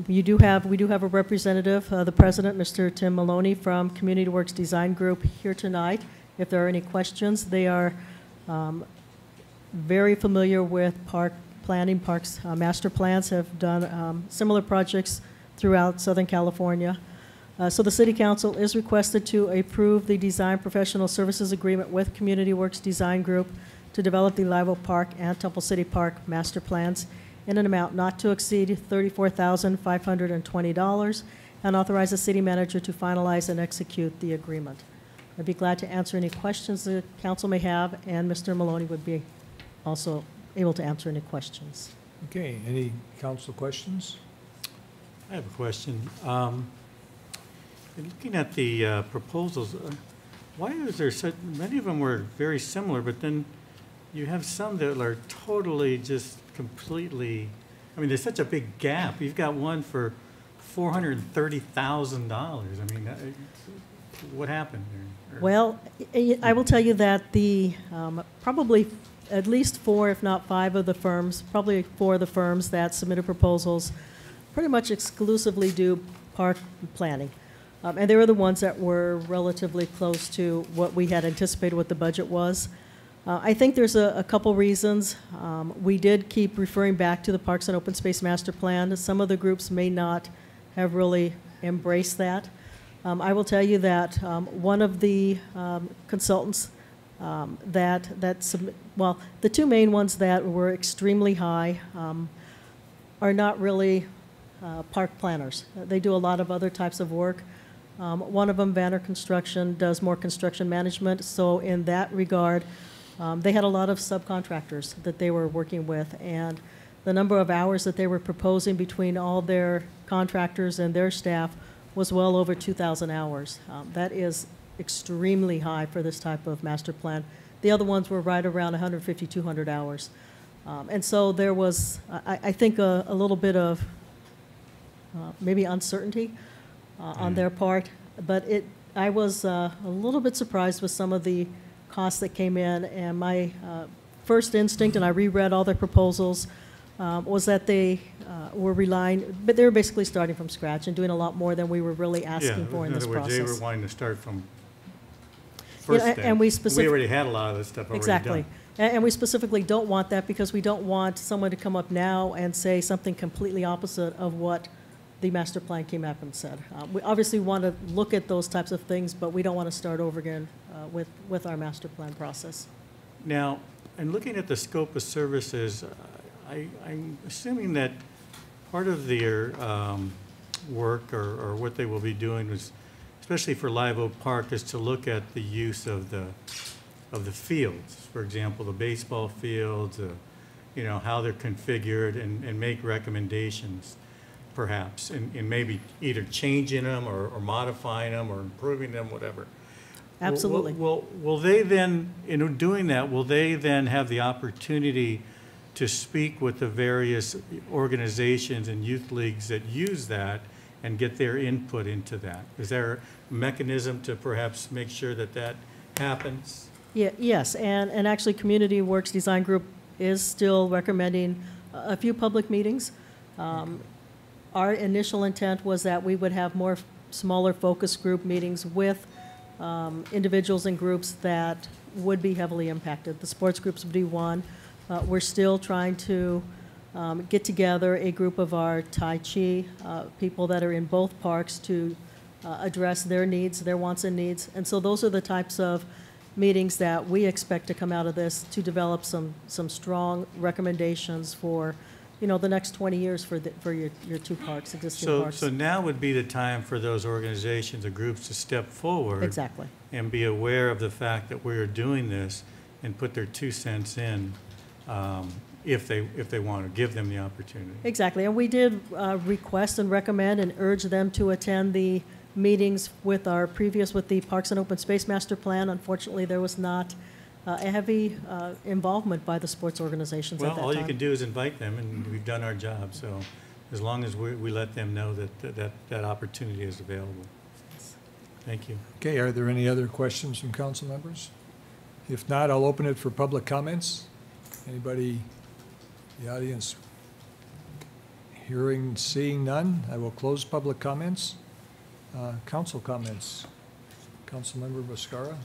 We do have a representative, the president, Mr. Tim Maloney from Community Works Design Group, here tonight. If there are any questions, they are very familiar with park planning, parks master plans, have done similar projects throughout Southern California. So the City Council is requested to approve the design professional services agreement with Community Works Design Group to develop the Live Oak Park and Temple City Park master plans in an amount not to exceed $34,520, and authorize the city manager to finalize and execute the agreement. I'd be glad to answer any questions the council may have, and Mr. Maloney would be also able to answer any questions. Okay, any council questions? I have a question. Looking at the proposals, why is there such, many of them were very similar, but then you have some that are totally just completely, I mean, there's such a big gap. You've got one for $430,000. I mean, what happened there? Well, I will tell you that the probably at least 4, if not 5 of the firms, probably 4 of the firms that submitted proposals pretty much exclusively do park planning. And they were the ones that were relatively close to what we had anticipated what the budget was. I think there's a couple reasons. We did keep referring back to the Parks and Open Space Master Plan. Some of the groups may not have really embraced that. I will tell you that one of the consultants well, the 2 main ones that were extremely high are not really park planners. They do a lot of other types of work. One of them, Banner Construction, does more construction management. So in that regard, they had a lot of subcontractors that they were working with, and the number of hours that they were proposing between all their contractors and their staff was well over 2,000 hours. That is extremely high for this type of master plan. The other ones were right around 150, 200 hours. And so there was, I think, a little bit of maybe uncertainty on their part, but I was a little bit surprised with some of the costs that came in, and my first instinct, and I reread all their proposals, was that they were relying, but they were basically starting from scratch and doing a lot more than we were really asking for in this process. They were wanting to start from first thing. And we already had a lot of this stuff already exactly. done. And we specifically don't want that because we don't want someone to come up now and say something completely opposite of what the master plan came up and said. We obviously want to look at those types of things, but we don't want to start over again with our master plan process. Now, in looking at the scope of services, I'm assuming that part of their work or what they will be doing is especially for Live Oak Park, is to look at the use of the fields. For example, the baseball fields, you know, how they're configured, and make recommendations, perhaps, and maybe either changing them or modifying them or improving them, whatever. Absolutely. Will they then, in doing that, will they then have the opportunity to speak with the various organizations and youth leagues that use that and get their input into that? Is there a mechanism to perhaps make sure that that happens? Yeah, yes, and actually Community Works Design Group is still recommending a few public meetings. Our initial intent was that we would have more smaller focus group meetings with individuals and groups that would be heavily impacted. The sports groups would be one. We're still trying to get together a group of our Tai Chi people that are in both parks to address their needs, their wants and needs. And so those are the types of meetings that we expect to come out of this to develop some strong recommendations for, you know, the next 20 years for your two parks, existing parks. So now would be the time for those organizations or groups to step forward. Exactly. And be aware of the fact that we're doing this and put their 2 cents in, if they want to give them the opportunity. Exactly, and we did request and recommend and urge them to attend the meetings with the Parks and Open Space Master Plan. Unfortunately, there was not a heavy involvement by the sports organizations at that time. Well, all you can do is invite them, and we've done our job. So as long as we let them know that opportunity is available. Thank you. Okay, are there any other questions from council members? If not, I'll open it for public comments. Anybody in the audience? Hearing, seeing none, I will close public comments. Council comments. Councilmember Bhaskara.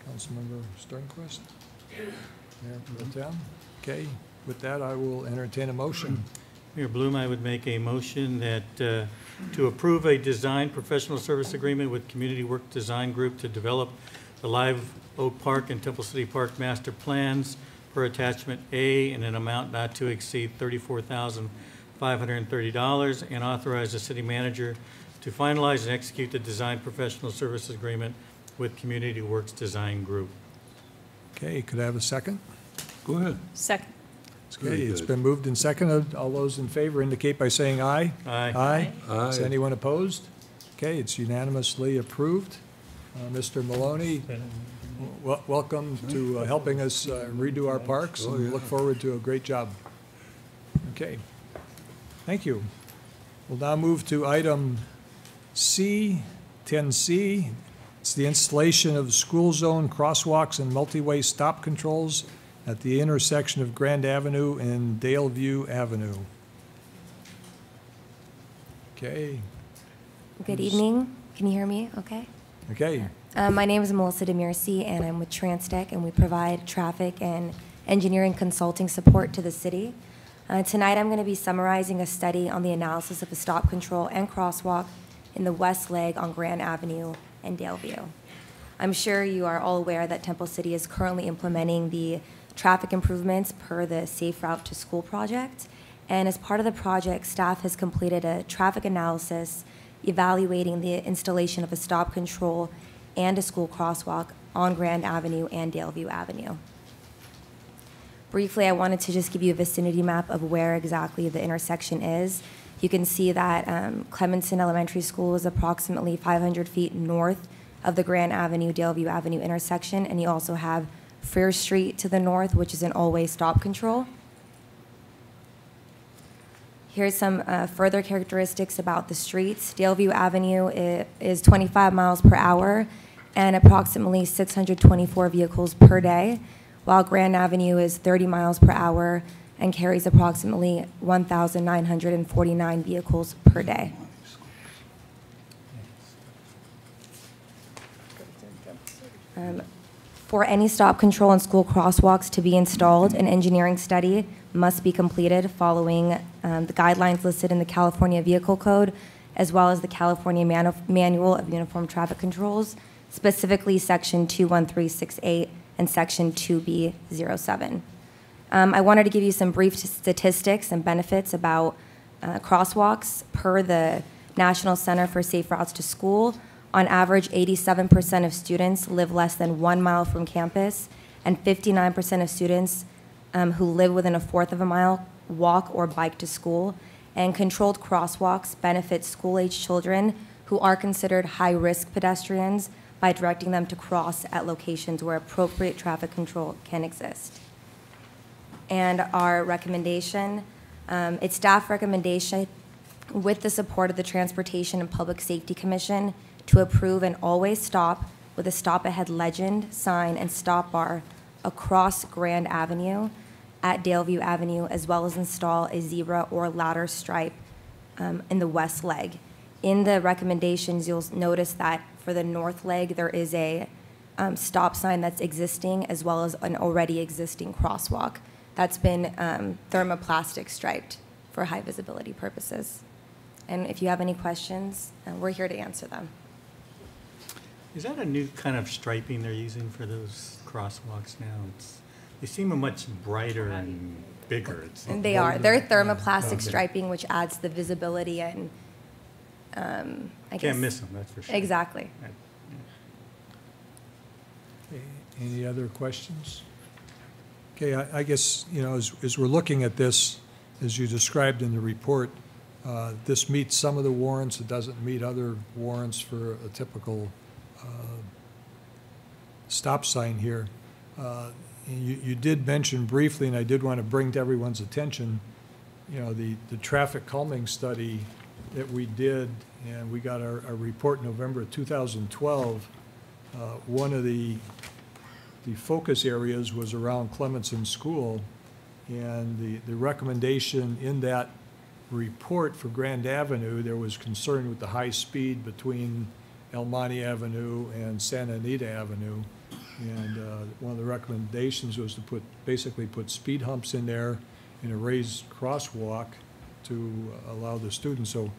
Councilmember Sternquist. Mayor Pro Tem. Okay, with that, I will entertain a motion. Mayor Bloom, I would make a motion that to approve a design professional service agreement with Community Work Design Group to develop the Live Oak Park and Temple City Park master plans per attachment A in an amount not to exceed $34,530, and authorize the city manager to finalize and execute the design professional services agreement with Community Works Design Group. Okay, could I have a second? Go ahead. Second. Okay, it's been moved and seconded. All those in favor indicate by saying aye. Aye. Aye. Aye. Is anyone opposed? Okay, it's unanimously approved. Mr. Maloney, welcome to helping us redo our parks, and look forward to a great job. Okay, thank you. We'll now move to item C, 10C. It's the installation of school zone crosswalks and multi-way stop controls at the intersection of Grand Avenue and Daleview Avenue. Okay. Good evening. Can you hear me okay? Okay. My name is Melissa Demirci, and I'm with Transtech, and we provide traffic and engineering consulting support to the city. Tonight I'm going to be summarizing a study on the analysis of a stop control and crosswalk in the west leg on Grand Avenue and Daleview. I'm sure you are all aware that Temple City is currently implementing the traffic improvements per the Safe Route to School project. And as part of the project, staff has completed a traffic analysis evaluating the installation of a stop control and a school crosswalk on Grand Avenue and Daleview Avenue. Briefly, I wanted to just give you a vicinity map of where exactly the intersection is. You can see that Clemenson Elementary School is approximately 500 feet north of the Grand Avenue, Daleview Avenue intersection, and you also have Freer Street to the north, which is an all-way stop control. Here's some further characteristics about the streets. Daleview Avenue is 25 miles per hour and approximately 624 vehicles per day, while Grand Avenue is 30 miles per hour and carries approximately 1,949 vehicles per day. For any stop control and school crosswalks to be installed, an engineering study must be completed following the guidelines listed in the California Vehicle Code, as well as the California Manual of Uniform Traffic Controls, specifically Section 21368 and Section 2B07. I wanted to give you some brief statistics and benefits about crosswalks per the National Center for Safe Routes to School. On average, 87% of students live less than 1 mile from campus, and 59% of students who live within a fourth of a mile walk or bike to school. And controlled crosswalks benefit school-age children who are considered high-risk pedestrians by directing them to cross at locations where appropriate traffic control can exist. And our recommendation, it's staff recommendation with the support of the Transportation and Public Safety Commission to approve an always stop with a stop ahead legend, sign, and stop bar across Grand Avenue at Daleview Avenue, as well as install a zebra or ladder stripe in the west leg. In the recommendations, you'll notice that for the north leg, there is a stop sign that's existing, as well as an already existing crosswalk that's been thermoplastic striped for high visibility purposes. And if you have any questions, we're here to answer them. Is that a new kind of striping they're using for those crosswalks now? They seem much brighter and bigger. And they are. They're thermoplastic Okay. striping, which adds the visibility and, I guess. Can't miss them, that's for sure. Exactly. Okay, any other questions? Okay, I guess, you know, as we're looking at this, as you described in the report, this meets some of the warrants. It doesn't meet other warrants for a typical stop sign here. You did mention briefly, and I did want to bring to everyone's attention, you know, the traffic calming study that we did, and we got our report in November of 2012. One of the focus areas was around Clemenson School, and the recommendation in that report for Grand Avenue, there was concern with the high speed between El Monte Avenue and Santa Anita Avenue. And one of the recommendations was to basically put speed humps in there and a raised crosswalk to allow the students. So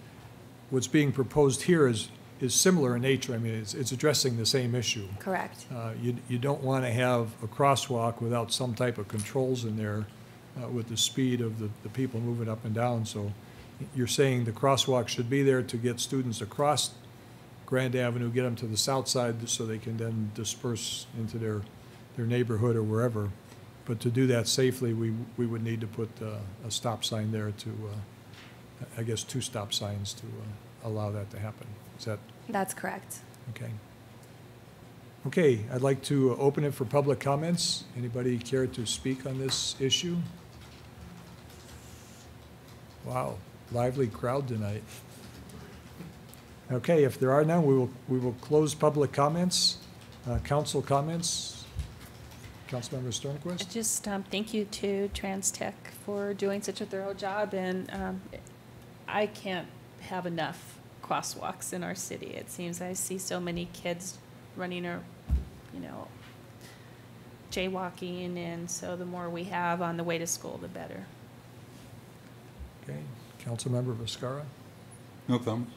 what's being proposed here is similar in nature. I mean, it's addressing the same issue. Correct. You don't want to have a crosswalk without some type of controls in there with the speed of the people moving up and down. So you're saying the crosswalk should be there to get students across Grand Avenue, get them to the south side so they can then disperse into their neighborhood or wherever. But to do that safely, we would need to put a stop sign there to, I guess, 2 stop signs to allow that to happen. Is that? That's correct. Okay. Okay, I'd like to open it for public comments. Anybody care to speak on this issue? Wow, lively crowd tonight. Okay, if there are none, we will close public comments. Council comments. Councilmember Sternquist. Just thank you to TransTech for doing such a thorough job, and I can't have enough crosswalks in our city. It seems I see so many kids running or, you know, jaywalking, and so the more we have on the way to school, the better. Okay, Councilmember Viscara. No comments.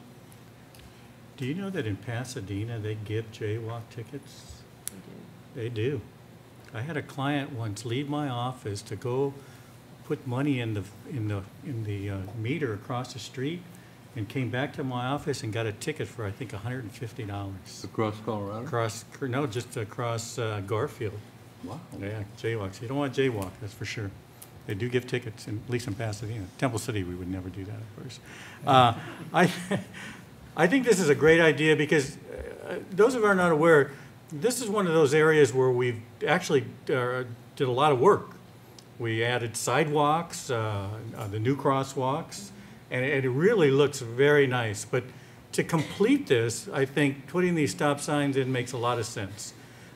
Do you know that in Pasadena, they give jaywalk tickets? They do. I had a client once leave my office to go put money in the meter across the street, and came back to my office and got a ticket for, I think, $150. Across Colorado? No, just across Garfield. Wow. Yeah, jaywalks. You don't want to jaywalk, that's for sure. They do give tickets, at least in Pasadena. Temple City, we would never do that, of course. I think this is a great idea because those of you who are not aware, this is one of those areas where we've actually did a lot of work. We added sidewalks, the new crosswalks, and it really looks very nice. But to complete this, I think putting these stop signs in makes a lot of sense.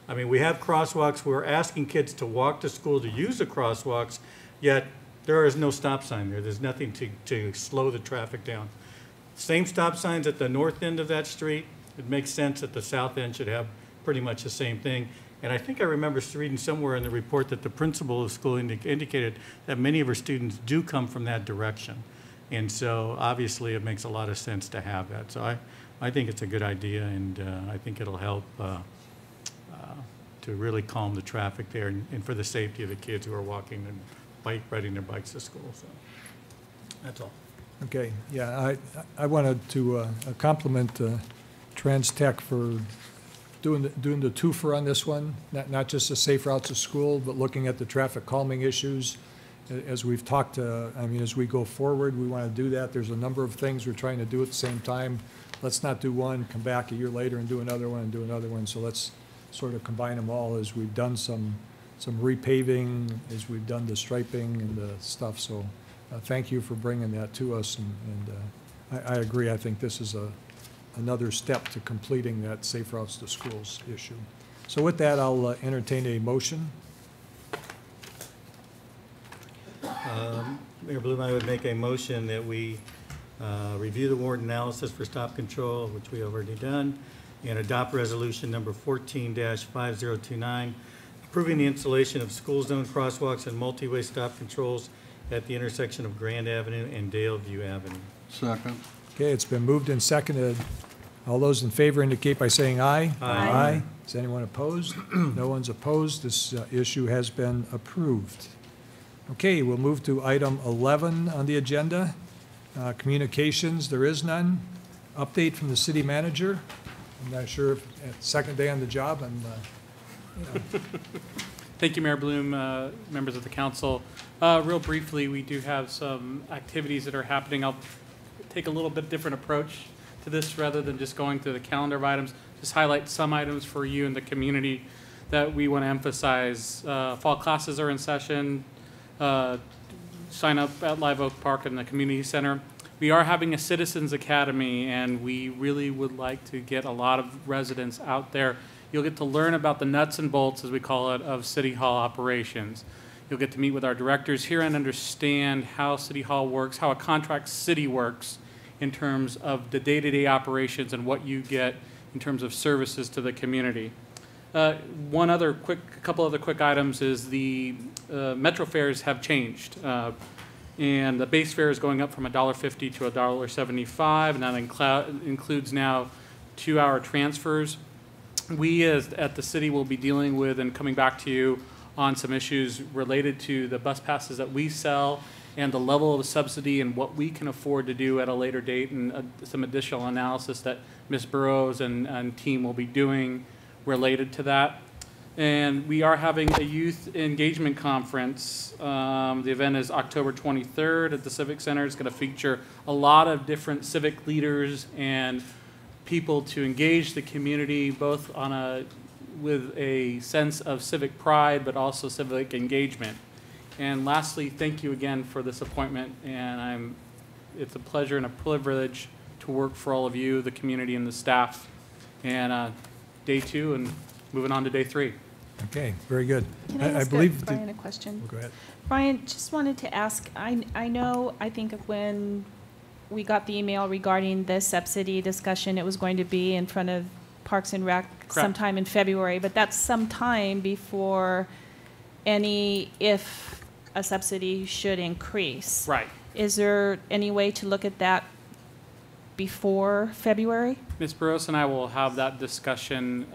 I mean, we have crosswalks. We're asking kids to walk to school to use the crosswalks, yet there is no stop sign there. There's nothing to slow the traffic down. Same stop signs at the north end of that street. It makes sense that the south end should have pretty much the same thing. And I think I remember reading somewhere in the report that the principal of the school indicated that many of her students do come from that direction. And so obviously it makes a lot of sense to have that. So I think it's a good idea, and I think it'll help to really calm the traffic there and for the safety of the kids who are walking and riding their bikes to school. So that's all. Okay, yeah, I wanted to compliment TransTech for doing the twofer on this one, not just the safe routes to school, but looking at the traffic calming issues. As we've talked, I mean, as we go forward, we want to do that. There's a number of things we're trying to do at the same time. Let's not do one, come back a year later and do another one and do another one. So let's sort of combine them all as we've done some repaving, as we've done the striping and the stuff. So thank you for bringing that to us. And I agree. I think this is another step to completing that safe routes to schools issue. So with that, I'll entertain a motion. Mayor Bloom, I would make a motion that we review the warrant analysis for stop control, which we already done, and adopt resolution number 14-5029, approving the installation of school zone crosswalks and multi-way stop controls at the intersection of Grand Avenue and Daleview Avenue. Second. Okay, it's been moved and seconded. All those in favor indicate by saying aye. Aye. Aye. Is anyone opposed? No one's opposed. This issue has been approved. Okay, we'll move to item 11 on the agenda. Communications, there is none. Update from the city manager. I'm not sure if second day on the job. Thank you, Mayor Bloom, members of the council. Real briefly, we do have some activities that are happening. I'll take a little bit different approach to this rather than just going through the calendar of items. Just highlight some items for you and the community that we want to emphasize. Fall classes are in session. Sign up at Live Oak Park and the community center. We are having a Citizens Academy, and we really would like to get a lot of residents out there. You'll get to learn about the nuts and bolts, as we call it, of City Hall operations. You'll get to meet with our directors here and understand how City Hall works, how a contract city works in terms of the day-to-day operations and what you get in terms of services to the community. A couple other quick items is the Metro fares have changed. And the base fare is going up from $1.50 to $1.75, and that includes now 2-hour transfers. We at the city will be dealing with and coming back to you on some issues related to the bus passes that we sell and the level of the subsidy and what we can afford to do at a later date, and some additional analysis that Ms. Burrows and team will be doing related to that. And we are having a youth engagement conference. The event is October 23rd at the Civic Center. It's going to feature a lot of different civic leaders and people to engage the community, both with a sense of civic pride, but also civic engagement. And lastly, thank you again for this appointment. And it's a pleasure and a privilege to work for all of you, the community, and the staff. And day 2 and moving on to day 3. Okay, very good. Can I ask Brian a question? Go ahead. Brian, just wanted to ask, I think of when we got the email regarding the subsidy discussion, it was going to be in front of Parks and Rec sometime in February, but that's some time before if a subsidy should increase. Right. Is there any way to look at that before February? Ms. Burrows and I will have that discussion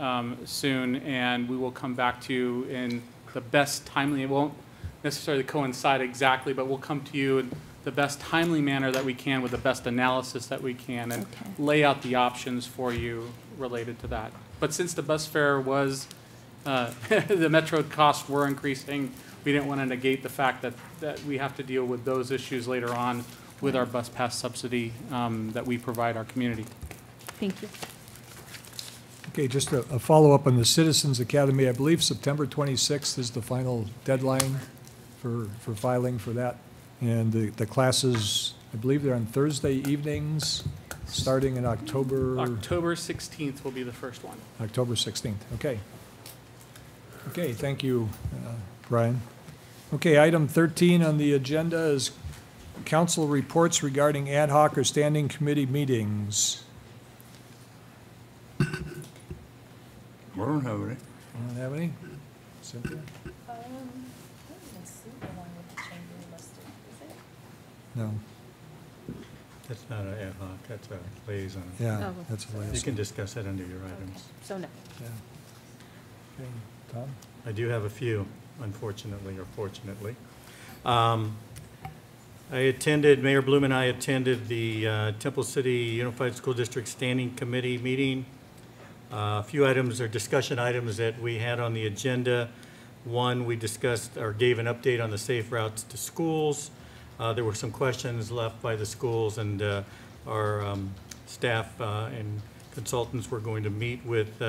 soon, and we will come back to you in the best timely. It won't necessarily coincide exactly, but we'll come to you in the best timely manner that we can with the best analysis that we can, and lay out the options for you related to that. But since the bus fare was, the Metro costs were increasing, we didn't want to negate the fact that we have to deal with those issues later on with our bus pass subsidy that we provide our community. Thank you. Okay, just a follow-up on the Citizens Academy. I believe September 26th is the final deadline for filing for that. And the classes, I believe they're on Thursday evenings, starting in October. October 16th will be the first one. October 16th, okay. Okay, thank you, Brian. Okay, item 13 on the agenda is council reports regarding ad hoc or standing committee meetings. I don't have any. You don't have any? Cynthia? No. That's not an ad hoc, that's a liaison. Yeah, that's a liaison. You can discuss that under your items. So no. Yeah. Okay, Tom? I do have a few, unfortunately or fortunately. Mayor Bloom and I attended the Temple City Unified School District Standing Committee meeting. A few items or discussion items that we had on the agenda. One, we discussed or gave an update on the safe routes to schools. There were some questions left by the schools, and our staff and consultants were going to meet with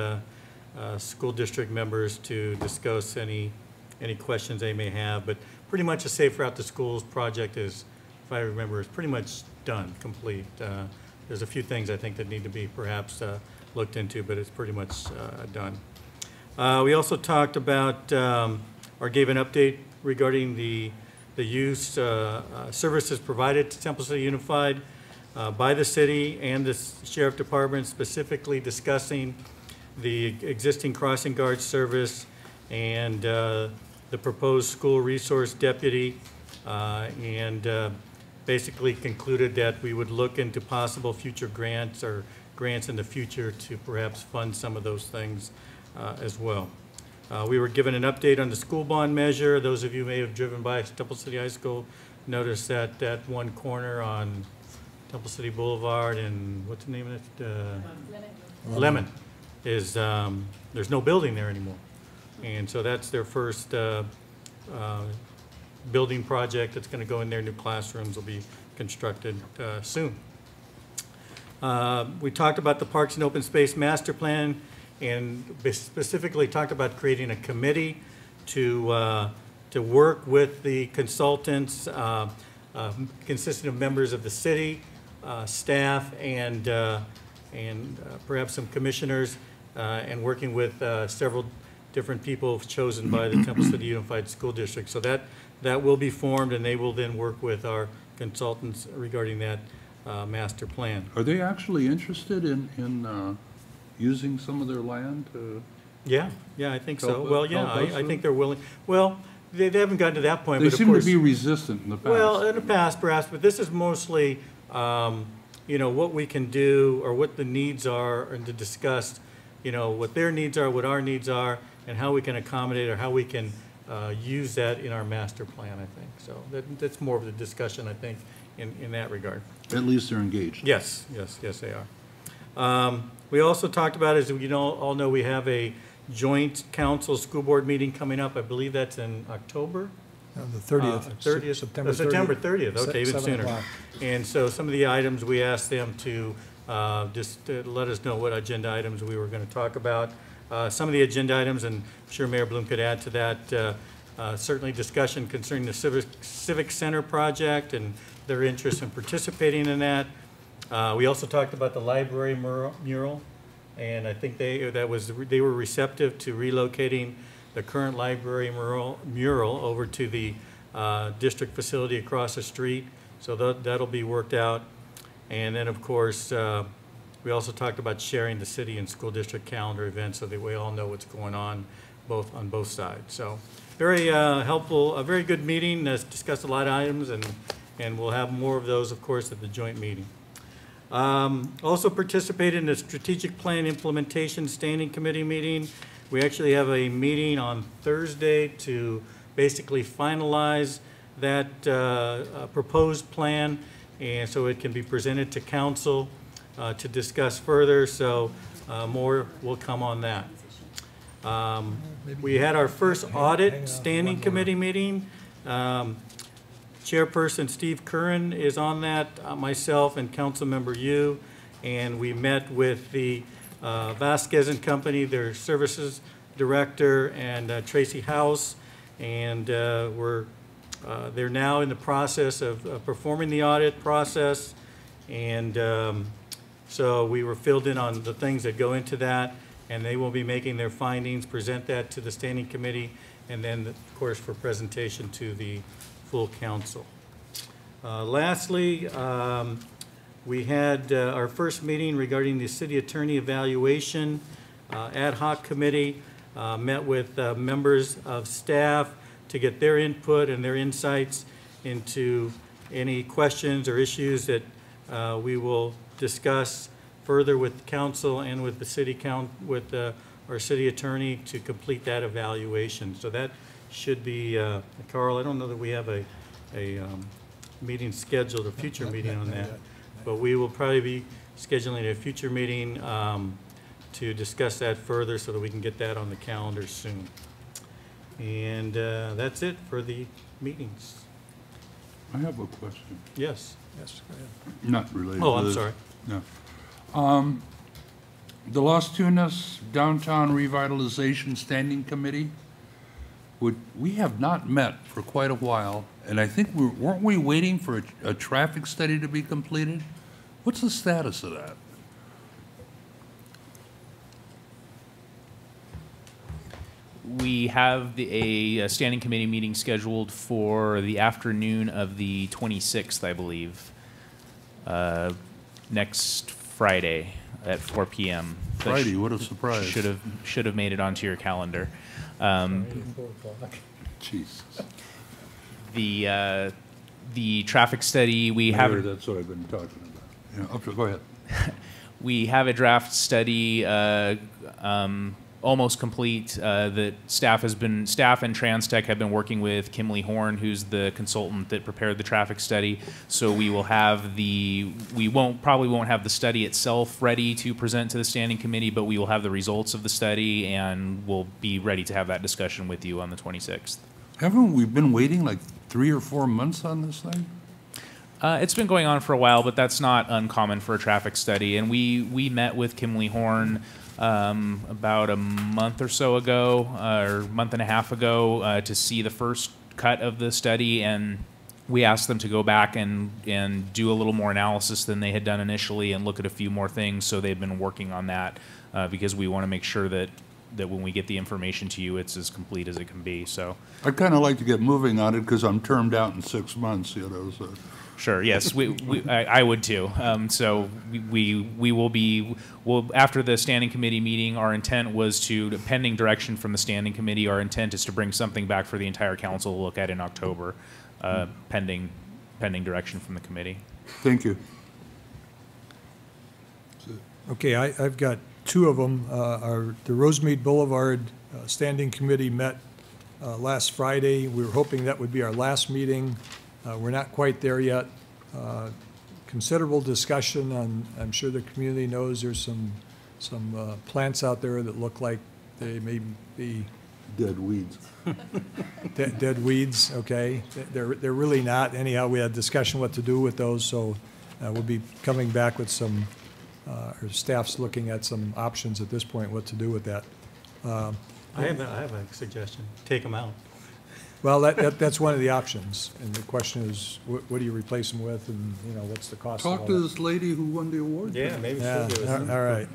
school district members to discuss any questions they may have. But pretty much a safe route to schools project is, if I remember, is pretty much done, complete. There's a few things I think that need to be perhaps looked into, but it's pretty much done. We also talked about or gave an update regarding the use services provided to Temple City Unified by the city and the Sheriff Department, specifically discussing the existing crossing guard service and the proposed school resource deputy, and basically concluded that we would look into possible future grants or grants in the future to perhaps fund some of those things as well. We were given an update on the school bond measure. Those of you who may have driven by Temple City High School noticed that that one corner on Temple City Boulevard and what's the name of it? Lemon is, there's no building there anymore. And so that's their first building project that's going to go in there. New classrooms will be constructed soon. We talked about the Parks and Open Space Master Plan, and specifically talked about creating a committee to work with the consultants, consisting of members of the city, staff, and perhaps some commissioners, and working with several different people chosen by the Temple City Unified School District. So that will be formed, and they will then work with our consultants regarding that master plan. Are they actually interested in using some of their land to? Yeah, I think so. Well, yeah, I think they're willing. Well, they haven't gotten to that point. They but of seem course, to be resistant in the past. Well, in the past, perhaps, but this is mostly, what we can do or what the needs are, and to discuss, what their needs are, what our needs are, and how we can accommodate or how we can use that in our master plan, I think. So that's more of the discussion, I think, in that regard. At least they're engaged. Yes, they are. We also talked about, as you all know, we have a joint council school board meeting coming up. I believe that's in October. The 30th. September 30th. Okay, even 7 sooner. o'clock. And so some of the items we asked them to just let us know what agenda items we were going to talk about. Some of the agenda items, and I'm sure Mayor Bloom could add to that, certainly discussion concerning the Civic Center project and their interest in participating in that. We also talked about the library mural, and I think they were receptive to relocating the current library mural over to the district facility across the street. So that'll be worked out. And then, of course, we also talked about sharing the city and school district calendar events so that we all know what's going on on both sides. So very helpful, a very good meeting. Discussed a lot of items, and we'll have more of those, of course, at the joint meeting. Also participated in the Strategic Plan Implementation Standing Committee meeting. We actually have a meeting on Thursday to basically finalize that proposed plan, and so it can be presented to council to discuss further. So more will come on that. We had our first audit standing committee meeting. Chairperson Steve Curran is on that, myself and Councilmember Yu, and we met with the Vasquez and Company, their services director, and Tracy House, and they're now in the process of performing the audit process, and so we were filled in on the things that go into that, and they will be making their findings, present that to the standing committee, and then, of course, for presentation to the full council. Lastly, we had our first meeting regarding the city attorney evaluation ad hoc committee, met with members of staff to get their input and their insights into any questions or issues that we will discuss further with council and with the city with our city attorney to complete that evaluation. So that should be, Carl, I don't know that we have a meeting scheduled, a future meeting on that. But we will probably be scheduling a future meeting to discuss that further so that we can get that on the calendar soon. And that's it for the meetings. I have a question. Yes. Yes, go ahead. Not related. Oh, to I'm this. sorry. No. The Las Tunas Downtown Revitalization Standing Committee, we have not met for quite a while, and I think weren't we waiting for a traffic study to be completed? What's the status of that? We have a standing committee meeting scheduled for the afternoon of the 26th, I believe, next Friday at 4 p.m. That Friday, what a surprise. Should have made it onto your calendar. Jesus. The traffic study we have. That's what I've been talking about. Yeah, okay, go ahead. We have a draft study almost complete. The staff and TransTech have been working with Kimley Horn, who's the consultant that prepared the traffic study. So we will have probably won't have the study itself ready to present to the standing committee, but we will have the results of the study, and we'll be ready to have that discussion with you on the 26th. Haven't we been waiting like 3 or 4 months on this thing? It's been going on for a while, but that's not uncommon for a traffic study. And we met with Kimley Horn about a month or so ago, or month and a half ago, to see the first cut of the study, and we asked them to go back and do a little more analysis than they had done initially and look at a few more things. So they've been working on that because we want to make sure that when we get the information to you, it's as complete as it can be. So I'd kind of like to get moving on it because I'm termed out in 6 months, you know. So. Sure. Yes, I would too. So we will be after the standing committee meeting. Our intent was to, pending direction from the standing committee, our intent is to bring something back for the entire council to look at in October, pending direction from the committee. Thank you. Okay, I've got 2 of them. The Rosemead Boulevard Standing Committee met last Friday. We were hoping that would be our last meeting. We're not quite there yet. Considerable discussion on, I'm sure the community knows there's some plants out there that look like they may be dead weeds. Dead weeds, okay. They're really not. Anyhow, we had discussion what to do with those, so we'll be coming back with some, our staff's looking at some options at this point, what to do with that. I have a suggestion. Take them out. Well, that's one of the options, and the question is, what do you replace them with, and, you know, what's the cost of all Talk to that? this lady who won the award. Yeah, maybe Yeah, she'll give us all right.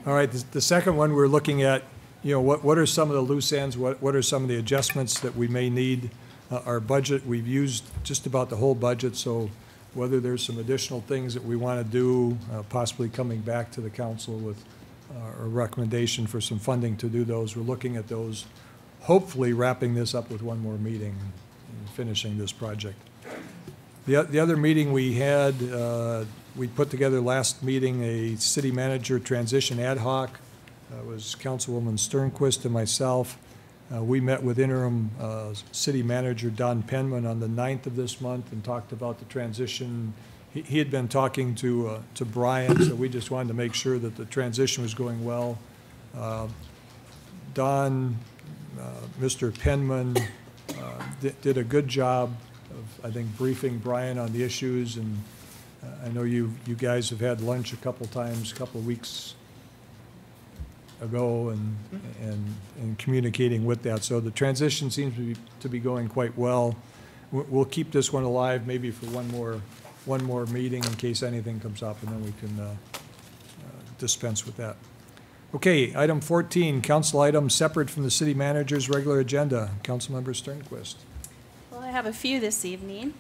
All right, the second one, we're looking at, you know, what are some of the loose ends, what are some of the adjustments that we may need? Our budget, we've used just about the whole budget, so whether there's some additional things that we want to do, possibly coming back to the council with a recommendation for some funding to do those, we're looking at those, hopefully wrapping this up with one more meeting and finishing this project. The other meeting we had, we put together last meeting a city manager transition ad hoc. It was Councilwoman Sternquist and myself. We met with interim city manager Don Penman on the 9th of this month and talked about the transition. He had been talking to Brian, so we just wanted to make sure that the transition was going well. Don, Mr. Penman did a good job of, I think, briefing Brian on the issues, and I know you guys have had lunch a couple times, a couple of weeks ago, and communicating with that. So the transition seems to be going quite well. We'll keep this one alive, maybe for one more meeting in case anything comes up, and then we can dispense with that. Okay, item 14, council item separate from the city manager's regular agenda. Councilmember Sternquist. Well, I have a few this evening.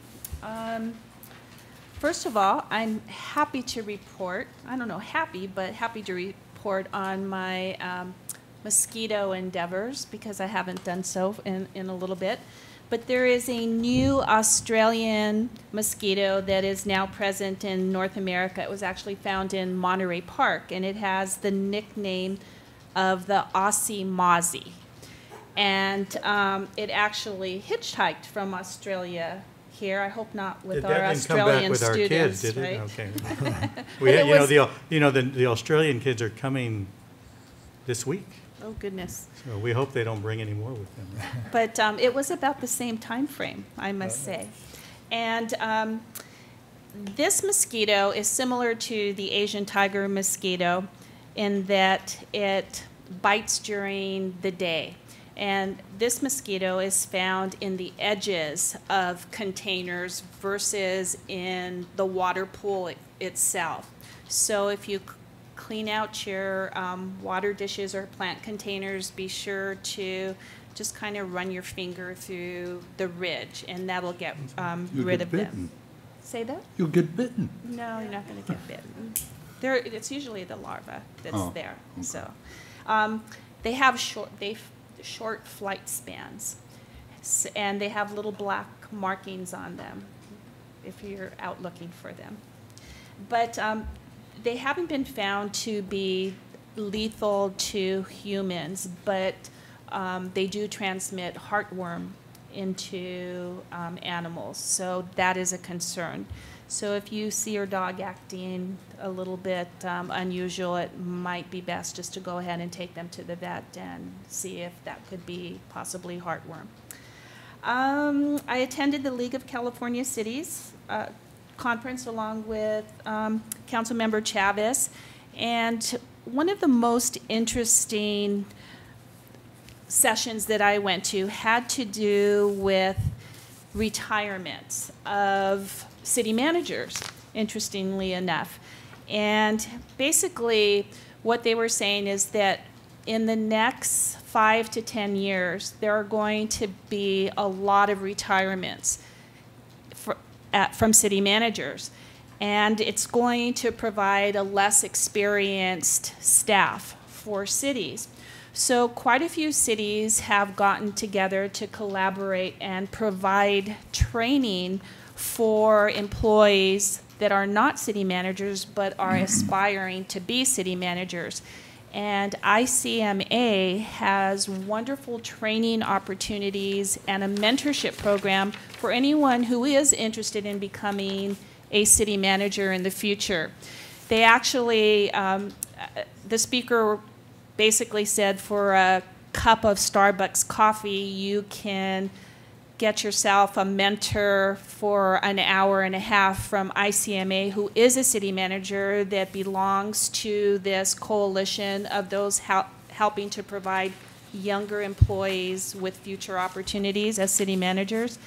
First of all, I'm happy to report, I don't know happy, but happy to report on my mosquito endeavors, because I haven't done so in a little bit. But there is a new Australian mosquito that is now present in North America. It was actually found in Monterey Park, and it has the nickname of the Aussie Mozzie. And it actually hitchhiked from Australia here. I hope not with Did our that didn't come back Australian with our kids, students, did it? right? Okay. But We had, it you know, was- the Australian kids are coming this week, Oh, goodness. so we hope they don't bring any more with them. But it was about the same time frame, I must say. And this mosquito is similar to the Asian tiger mosquito in that it bites during the day. And this mosquito is found in the edges of containers versus in the water pool itself. So if you clean out your water dishes or plant containers, be sure to just kind of run your finger through the ridge, and that'll get rid of them. Say that? You'll get bitten. No, you're not going to get bitten. It's usually the larva that's Oh, there. okay. So they have short flight spans, and they have little black markings on them if you're out looking for them. But they haven't been found to be lethal to humans, but they do transmit heartworm into animals, so that is a concern. So if you see your dog acting a little bit unusual, it might be best just to go ahead and take them to the vet and see if that could be possibly heartworm. I attended the League of California Cities conference along with Councilmember Chavez, and one of the most interesting sessions that I went to had to do with retirement of city managers, interestingly enough. And basically what they were saying is that in the next 5 to 10 years, there are going to be a lot of retirements from city managers. And it's going to provide a less experienced staff for cities. So quite a few cities have gotten together to collaborate and provide training for employees that are not city managers but are aspiring to be city managers. And ICMA has wonderful training opportunities and a mentorship program for anyone who is interested in becoming a city manager in the future. They actually, the speaker basically said for a cup of Starbucks coffee, you can get yourself a mentor for an hour and a half from ICMA, who is a city manager that belongs to this coalition of those helping to provide younger employees with future opportunities as city managers.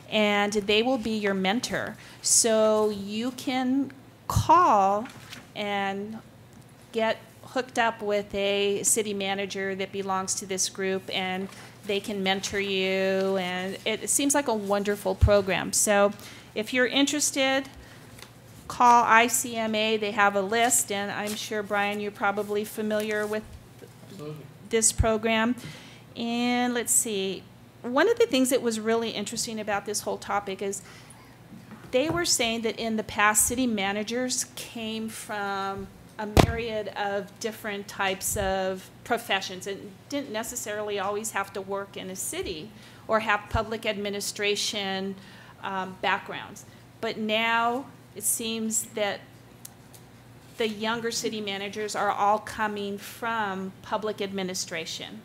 And they will be your mentor. So you can call and get hooked up with a city manager that belongs to this group, and they can mentor you, and it seems like a wonderful program. So if you're interested, call ICMA. They have a list, and I'm sure, Brian, you're probably familiar with this program. And let's see, one of the things that was really interesting about this whole topic is they were saying that in the past, city managers came from a myriad of different types of professions and didn't necessarily always have to work in a city or have public administration backgrounds. But now it seems that the younger city managers are all coming from public administration.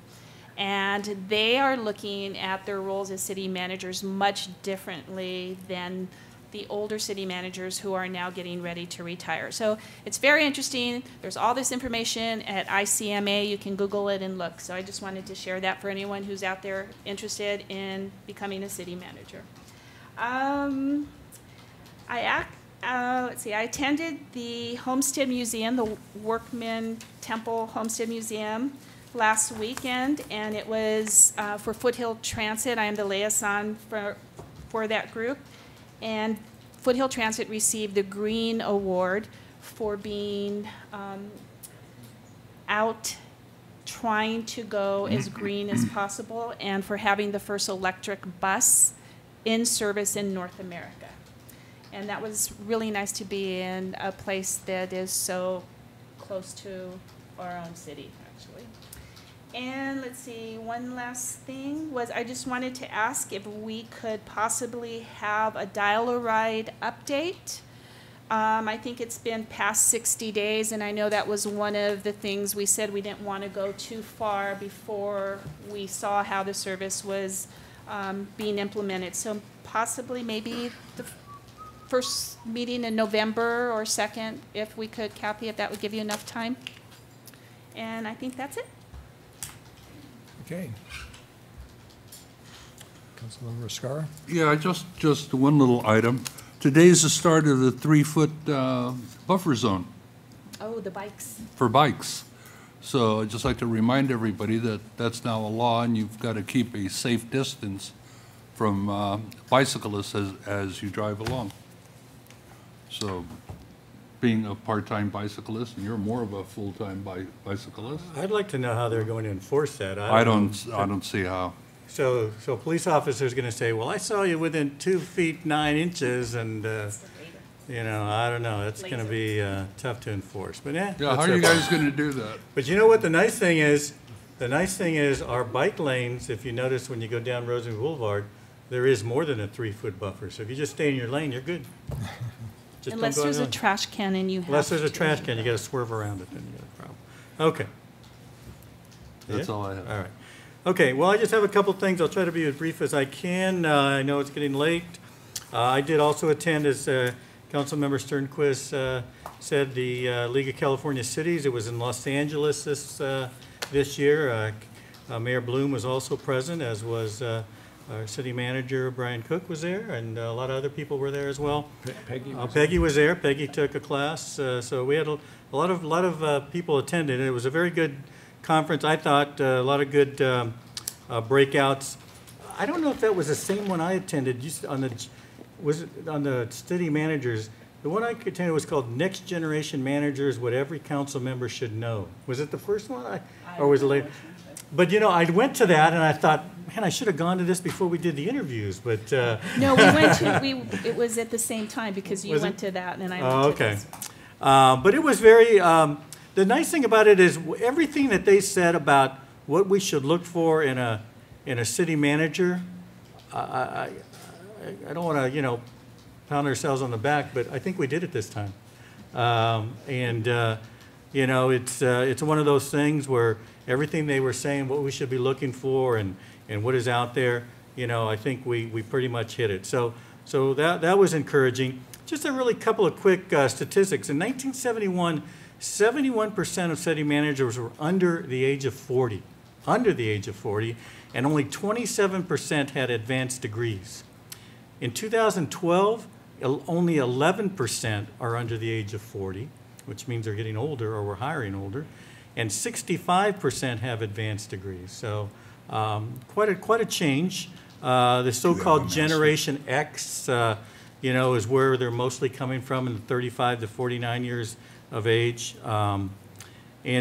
And they are looking at their roles as city managers much differently than the older city managers who are now getting ready to retire. So it's very interesting. There's all this information at ICMA. You can Google it and look. So I just wanted to share that for anyone who's out there interested in becoming a city manager. Let's see, I attended the Homestead Museum, the Workman Temple Homestead Museum last weekend, and it was for Foothill Transit. I am the liaison for that group. And Foothill Transit received the Green Award for being out trying to go as green as possible and for having the first electric bus in service in North America. And that was really nice to be in a place that is so close to our own city, actually. And let's see, one last thing was I just wanted to ask if we could possibly have a dial-a-ride update. I think it's been past 60 days, and I know that was one of the things we said we didn't want to go too far before we saw how the service was being implemented. So possibly maybe the first meeting in November or second, if we could, Kathy, if that would give you enough time. And I think that's it. Okay. Councilmember Escarra? Yeah, just one little item. Today's the start of the 3-foot buffer zone Oh, the bikes. for bikes. So I'd just like to remind everybody that that's now a law, and you've got to keep a safe distance from bicyclists as you drive along. So being a part-time bicyclist, and you're more of a full-time bicyclist. I'd like to know how they're going to enforce that. I don't see how. So a police officer's going to say, well, I saw you within 2 feet 9 inches, and, you know, I don't know. It's going to be tough to enforce. But Yeah, how are you guys going to do that? But you know what the nice thing is? The nice thing is our bike lanes, if you notice when you go down Rosen Boulevard, there is more than a 3-foot buffer. So if you just stay in your lane, you're good. Just Unless don't go there's a on. trash can and you have Unless there's a to. trash can, you got to swerve around it, then you got a problem. Okay. That's Yeah? all I have. All right. Okay, well, I just have a couple things. I'll try to be as brief as I can. I know it's getting late. I did also attend, as Councilmember Sternquist said, the League of California Cities. It was in Los Angeles this year. Mayor Bloom was also present, as was our city manager, Brian Cook, was there, and a lot of other people were there as well. Peggy was there. Peggy took a class. So we had a lot of people attended, and it was a very good conference. I thought a lot of good breakouts. I don't know if that was the same one I attended. Was it on the city managers? The one I attended was called Next Generation Managers: What Every Council Member Should Know. Was it the first one, or was it later? But you know, I went to that and I thought, man, I should have gone to this before we did the interviews. But No, we went to. It was at the same time because you went to that and I went to okay. this. But it was very. The nice thing about it is everything that they said about what we should look for in a city manager. I don't want to pound ourselves on the back, but I think we did it this time. It's one of those things where everything they were saying, what we should be looking for, and what is out there. I think we pretty much hit it. So that was encouraging. Just a really couple of quick statistics. In 1971. 71% of city managers were under the age of 40, and only 27% had advanced degrees. In 2012, only 11% are under the age of 40, which means they're getting older or we're hiring older, and 65% have advanced degrees. So quite a change. The so-called Generation X, is where they're mostly coming from, in the 35 to 49 years of age. And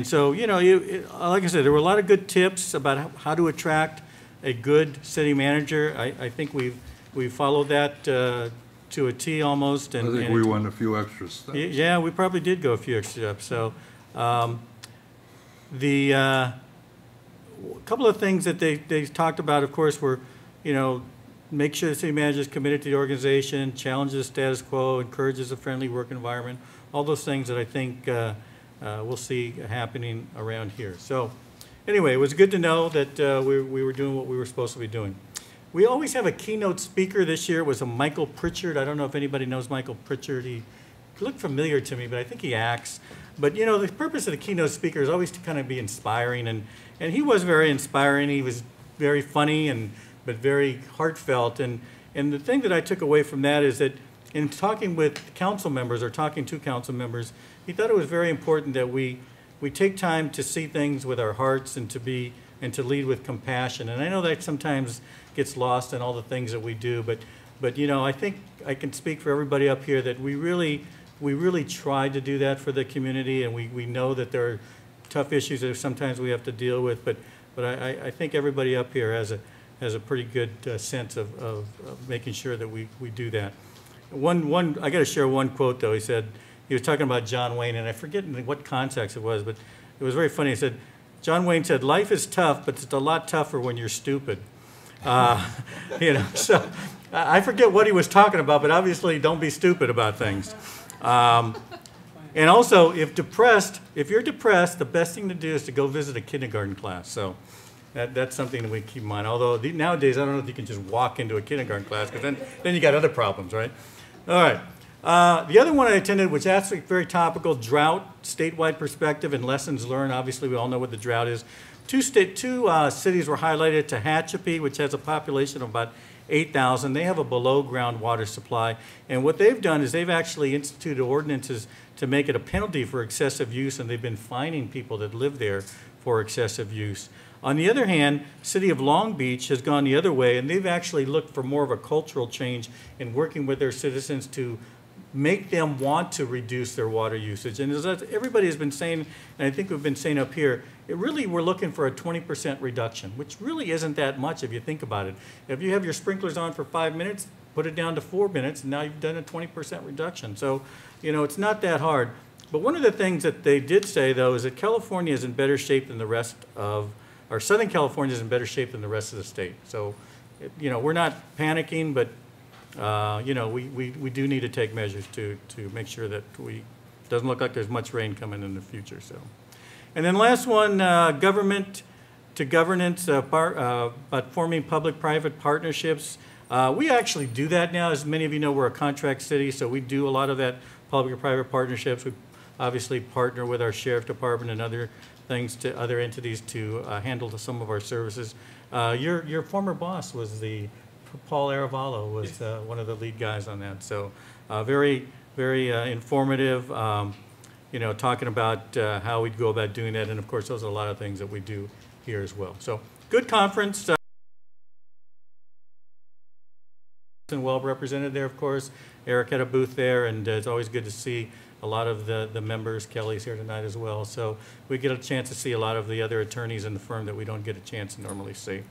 so, like I said, there were a lot of good tips about how to attract a good city manager. I think we followed that to a T almost. I think we went a few extra steps. Yeah, we probably did go a few extra steps. So the couple of things that they talked about, of course, were, make sure the city manager is committed to the organization, challenges the status quo, encourages a friendly work environment, all those things that I think we'll see happening around here. So anyway, it was good to know that we were doing what we were supposed to be doing. We always have a keynote speaker. This year it was a Michael Pritchard. I don't know if anybody knows Michael Pritchard. He looked familiar to me, but I think he acts. But the purpose of the keynote speaker is always to kind of be inspiring, and he was very inspiring. He was very funny but very heartfelt. And the thing that I took away from that is that in talking with council members or talking to council members, he thought it was very important that we take time to see things with our hearts and to lead with compassion. And I know that sometimes gets lost in all the things that we do, but I think I can speak for everybody up here that we really try to do that for the community, and we know that there are tough issues that sometimes we have to deal with, but I think everybody up here has a pretty good sense of making sure that we do that. I got to share one quote though. He was talking about John Wayne, and I forget in what context it was, but it was very funny. He said, John Wayne said, life is tough, but it's a lot tougher when you're stupid. So I forget what he was talking about, but obviously don't be stupid about things. And also, if you're depressed, the best thing to do is to go visit a kindergarten class. So that's something that we keep in mind. Although nowadays, I don't know if you can just walk into a kindergarten class, because then you got other problems, right? All right. The other one I attended, which actually very topical, drought, statewide perspective and lessons learned. Obviously, we all know what the drought is. Two cities were highlighted. Tehachapi, which has a population of about 8,000. They have a below-ground water supply. And what they've done is they've actually instituted ordinances to make it a penalty for excessive use, and they've been fining people that live there for excessive use. On the other hand, City of Long Beach has gone the other way, and they've actually looked for more of a cultural change in working with their citizens to make them want to reduce their water usage. And as everybody has been saying, and I think we've been saying up here, we're looking for a 20% reduction, which really isn't that much if you think about it. If you have your sprinklers on for 5 minutes, put it down to 4 minutes, and now you've done a 20% reduction. So, it's not that hard. But one of the things that they did say, though, is that California is in better shape than the rest of, or Southern California is in better shape than the rest of the state. So, we're not panicking, but we do need to take measures to make sure that doesn't look like there's much rain coming in the future. So, and then last one, government to governance, but forming public-private partnerships. We actually do that now. As many of you know, we're a contract city, so we do a lot of that public-private partnerships. We obviously partner with our sheriff department and other things to other entities to handle some of our services. Your former boss was Paul Aravallo was one of the lead guys on that. So very, very informative, talking about how we'd go about doing that. And of course, those are a lot of things that we do here as well. So good conference. And well represented there, of course. Eric had a booth there, and it's always good to see a lot of the members. Kelly's here tonight as well. So we get a chance to see a lot of the other attorneys in the firm that we don't get a chance to normally see.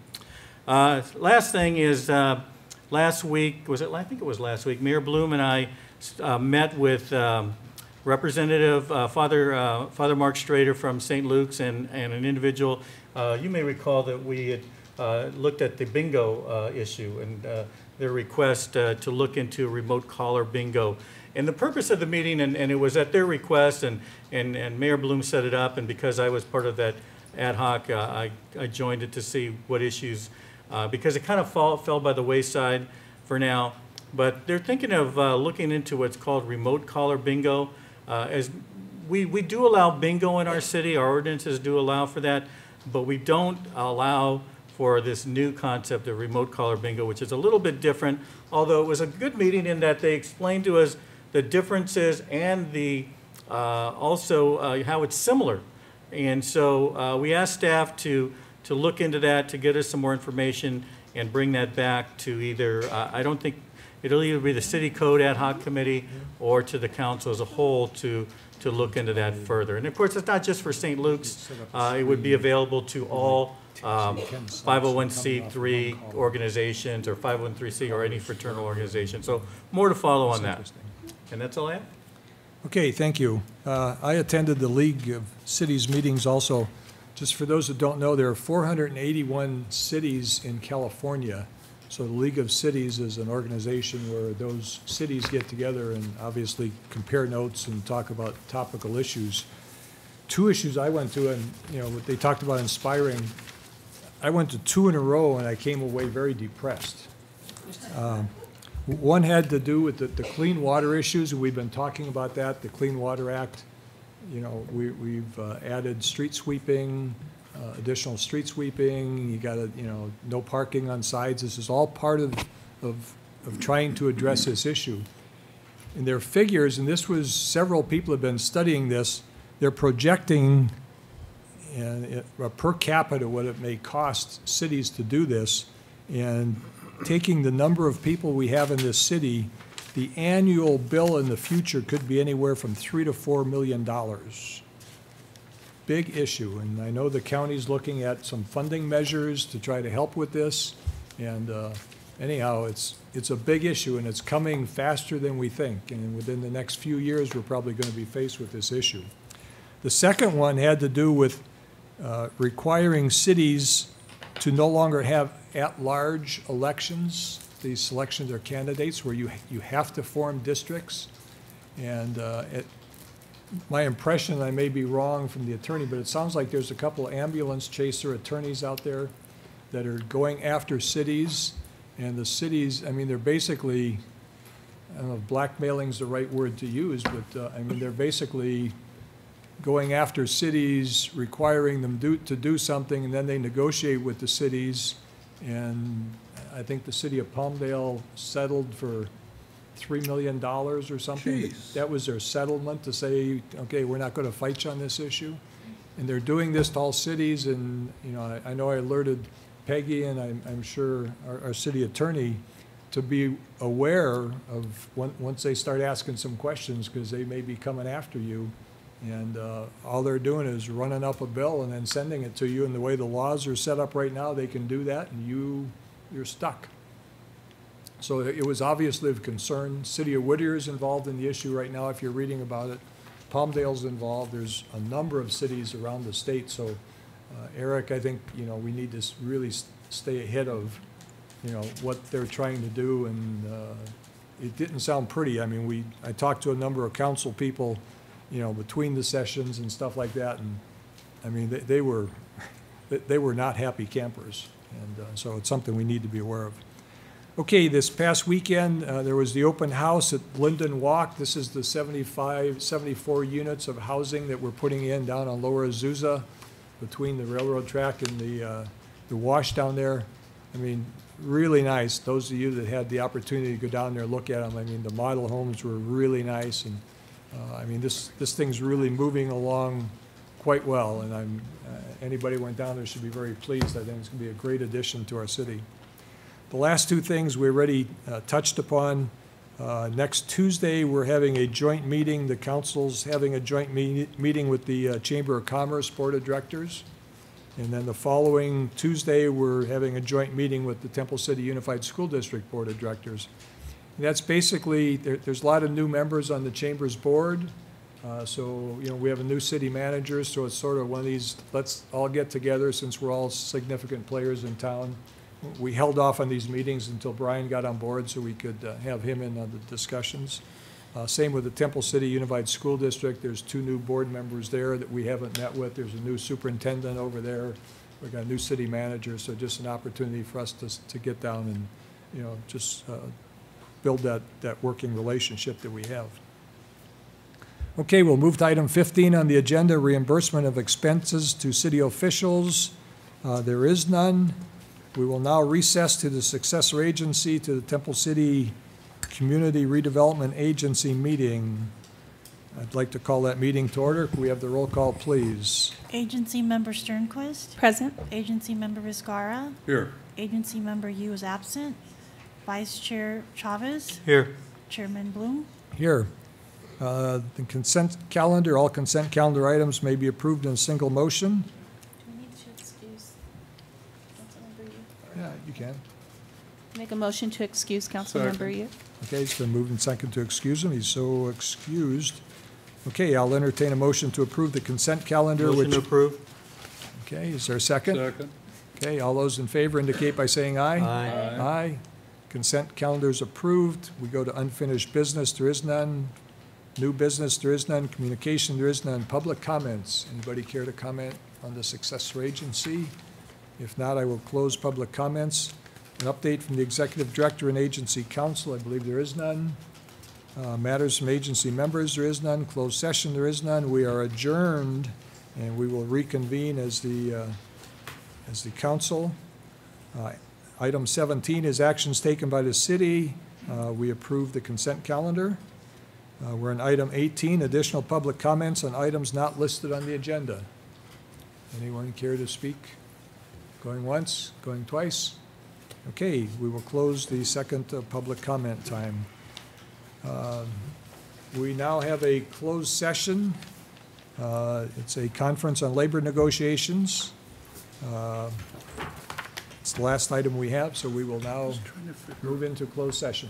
Last thing is, last week, I think it was last week, Mayor Bloom and I met with Representative Father Mark Strader from St. Luke's and an individual. You may recall that we had looked at the bingo issue and their request to look into remote caller bingo. And the purpose of the meeting, and it was at their request, and Mayor Bloom set it up, and because I was part of that ad hoc, I joined it to see what issues, because it kind of fell by the wayside for now. But they're thinking of looking into what's called remote caller bingo. As we do allow bingo in our city, our ordinances do allow for that, but we don't allow for this new concept of remote caller bingo, which is a little bit different, although it was a good meeting in that they explained to us the differences and the also how it's similar. And so we asked staff to look into that, to get us some more information and bring that back to either, I don't think, it'll either be the City Code Ad Hoc Committee or to the council as a whole to look into that further. And of course, it's not just for St. Luke's. It would be available to all 501c3 organizations or 501c or any fraternal organization. So more to follow on that. And that's all I have. Okay, thank you. I attended the League of Cities meetings also. Just for those that don't know, there are 481 cities in California. So the League of Cities is an organization where those cities get together and obviously compare notes and talk about topical issues. Two issues I went to, and what they talked about inspiring, I went to 2 in a row and I came away very depressed. One had to do with the clean water issues. We've been talking about that, the Clean Water Act. We've added street sweeping, additional street sweeping. You got to, no parking on sides. This is all part of trying to address this issue. And their figures, and this was, several people have been studying this, they're projecting per capita what it may cost cities to do this. And taking the number of people we have in this city, the annual bill in the future could be anywhere from $3 to $4 million. Big issue, and I know the county's looking at some funding measures to try to help with this. And anyhow, it's a big issue, and it's coming faster than we think. And within the next few years, we're probably going to be faced with this issue. The second one had to do with requiring cities to no longer have at-large elections. These selections are candidates where you have to form districts. And my impression, I may be wrong from the attorney, but it sounds like there's a couple of ambulance chaser attorneys out there that are going after cities. And the cities, I mean, they're basically, I don't know if blackmailing's the right word to use, but I mean, they're basically going after cities, requiring them to do something, and then they negotiate with the cities. And I think the city of Palmdale settled for $3 million or something. Jeez. That was their settlement to say, okay, we're not going to fight you on this issue. And they're doing this to all cities. And you know, I know I alerted Peggy, and I'm sure our city attorney, to be aware of once they start asking some questions, because they may be coming after you. And all they're doing is running up a bill and then sending it to you. And the way the laws are set up right now, they can do that, and you're stuck. So it was obviously of concern. City of Whittier is involved in the issue right now, if you're reading about it. Palmdale's involved. There's a number of cities around the state. So, Eric, I think, you know, we need to really stay ahead of, you know, what they're trying to do. And it didn't sound pretty. I mean, I talked to a number of council people, you know, between the sessions and stuff like that. And, I mean, they were not happy campers. And so it's something we need to be aware of. Okay, this past weekend, there was the open house at Linden Walk. This is the 74 units of housing that we're putting in down on Lower Azusa between the railroad track and the wash down there. I mean, really nice. Those of you that had the opportunity to go down there and look at them, I mean, the model homes were really nice. And I mean, this thing's really moving along quite well. And anybody who went down there should be very pleased. I think it's going to be a great addition to our city. The last two things we already touched upon. Next Tuesday, we're having a joint meeting. The council's having a joint meeting with the Chamber of Commerce Board of Directors. And then the following Tuesday, we're having a joint meeting with the Temple City Unified School District Board of Directors. And that's basically, there's a lot of new members on the Chamber's board. So, you know, we have a new city manager, so it's sort of one of these, let's all get together since we're all significant players in town. We held off on these meetings until Brian got on board so we could have him in on the discussions. Same with the Temple City Unified School District. There's 2 new board members there that we haven't met with. There's a new superintendent over there. We've got a new city manager, so just an opportunity for us to get down and, you know, just build that working relationship that we have. Okay, we'll move to item 15 on the agenda, reimbursement of expenses to city officials. There is none. We will now recess to the successor agency to the Temple City Community Redevelopment Agency meeting. I'd like to call that meeting to order. Can we have the roll call, please? Agency Member Sternquist. Present. Agency Member Vizcarra. Here. Agency Member Yu is absent. Vice Chair Chavez. Here. Chairman Bloom. Here. The consent calendar, all consent calendar items may be approved in a single motion. Do we need to excuse Councilmember Yu? Yeah, you can. Make a motion to excuse Councilmember Yu. Okay, it's been moved and seconded to excuse him. He's so excused. Okay, I'll entertain a motion to approve the consent calendar. Motion to approve. Okay, is there a second? Second. Okay, all those in favor indicate by saying aye. Aye. Aye. Consent calendar is approved. We go to unfinished business. There is none. New business, there is none. Communication, there is none. Public comments. Anybody care to comment on the successor agency? If not, I will close public comments. An update from the executive director and agency council. I believe there is none. Matters from agency members, there is none. Closed session, there is none. We are adjourned, and we will reconvene as the council. Item 17 is actions taken by the city. We approve the consent calendar. We're in item 18, additional public comments on items not listed on the agenda. Anyone care to speak? Going once, going twice? Okay, we will close the second public comment time. We now have a closed session. It's a conference on labor negotiations. It's the last item we have, so we will now move into closed session.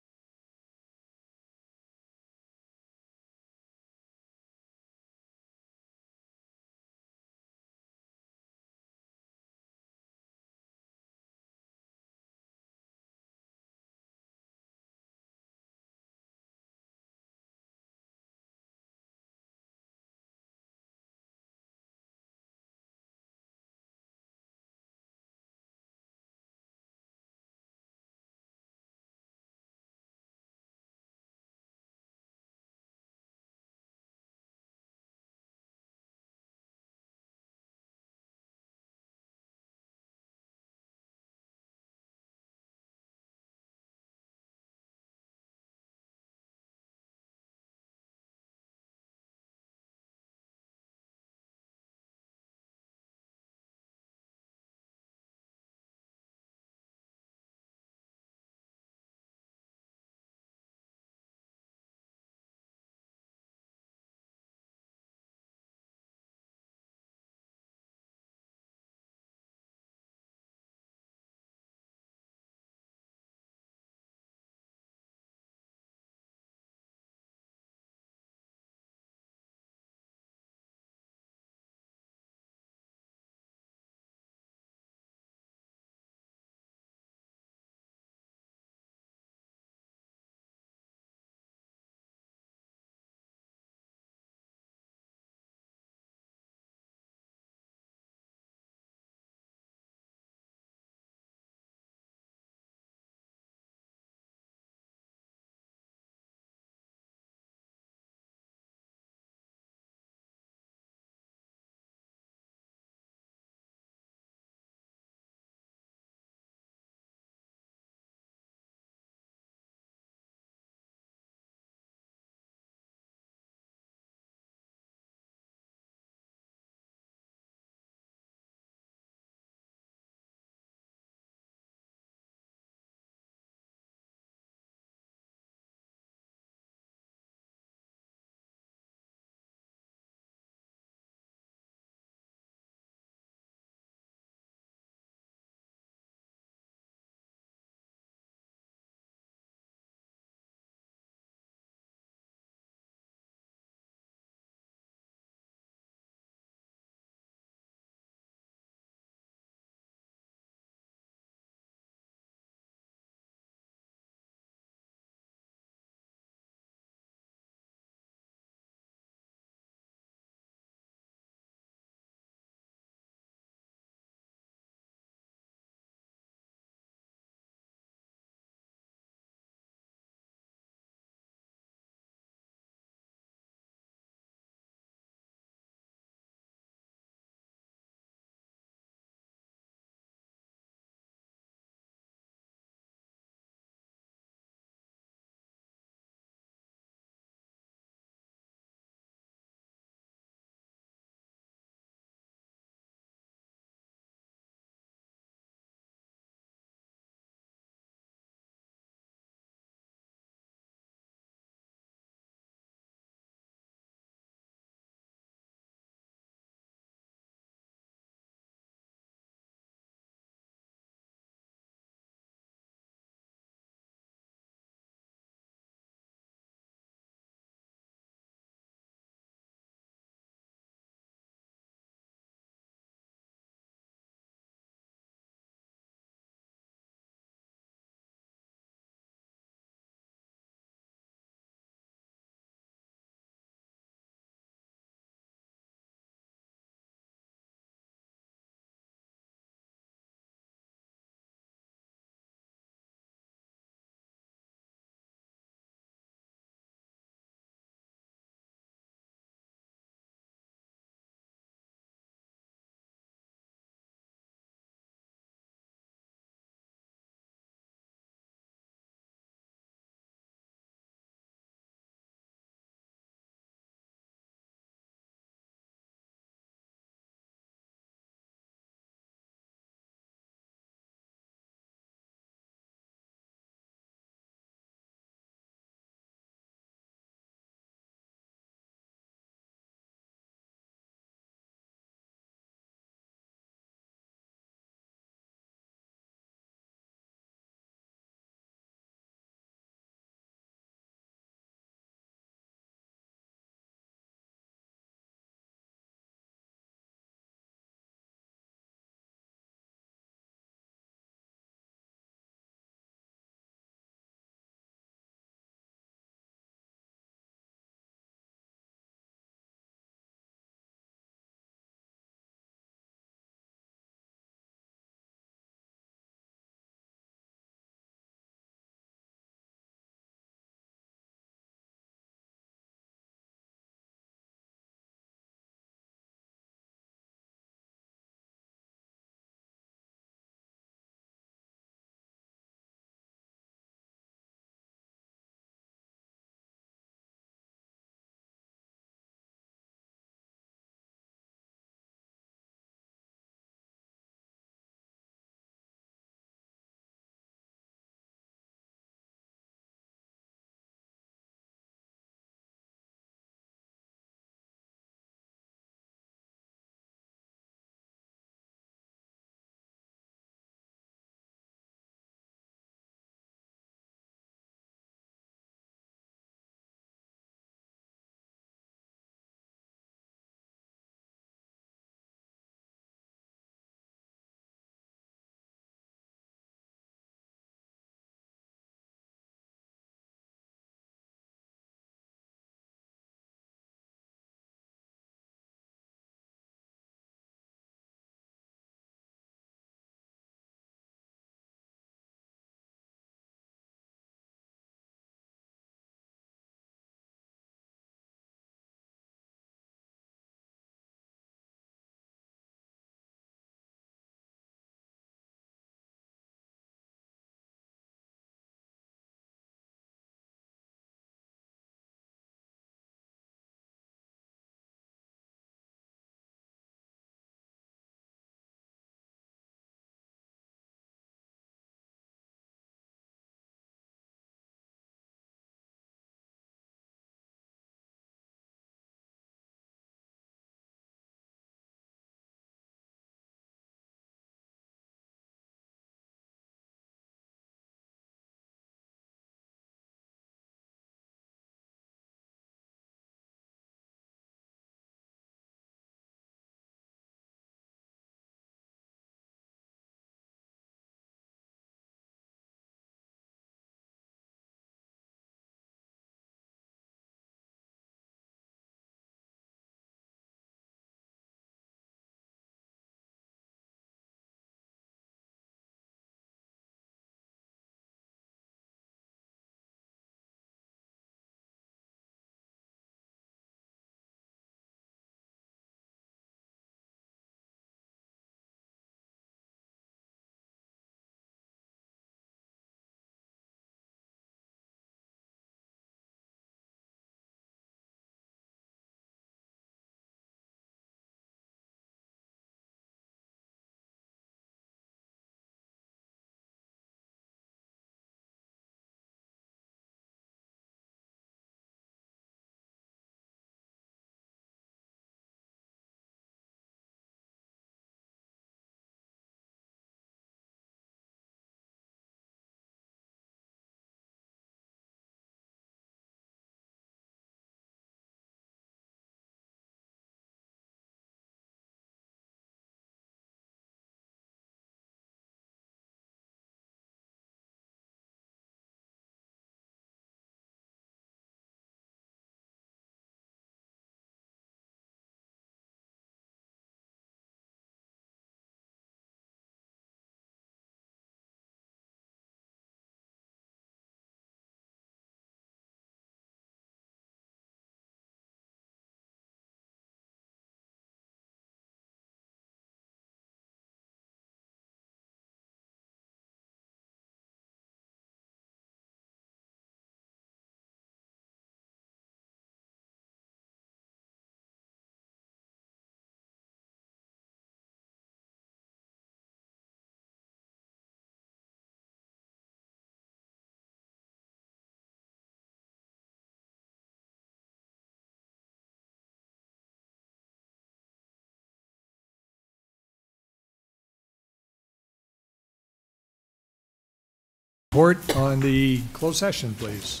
report on the closed session, please.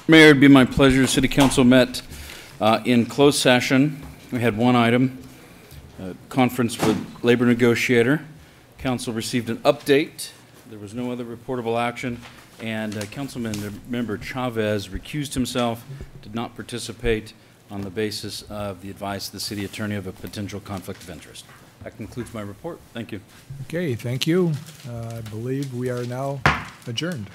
Mayor, it'd be my pleasure. City Council met in closed session. We had one item, conference with labor negotiator. Council received an update. There was no other reportable action, and Councilmember Chavez recused himself, did not participate on the basis of the advice of the city attorney of a potential conflict of interest. That concludes my report. Thank you. Okay, thank you. I believe we are now adjourned.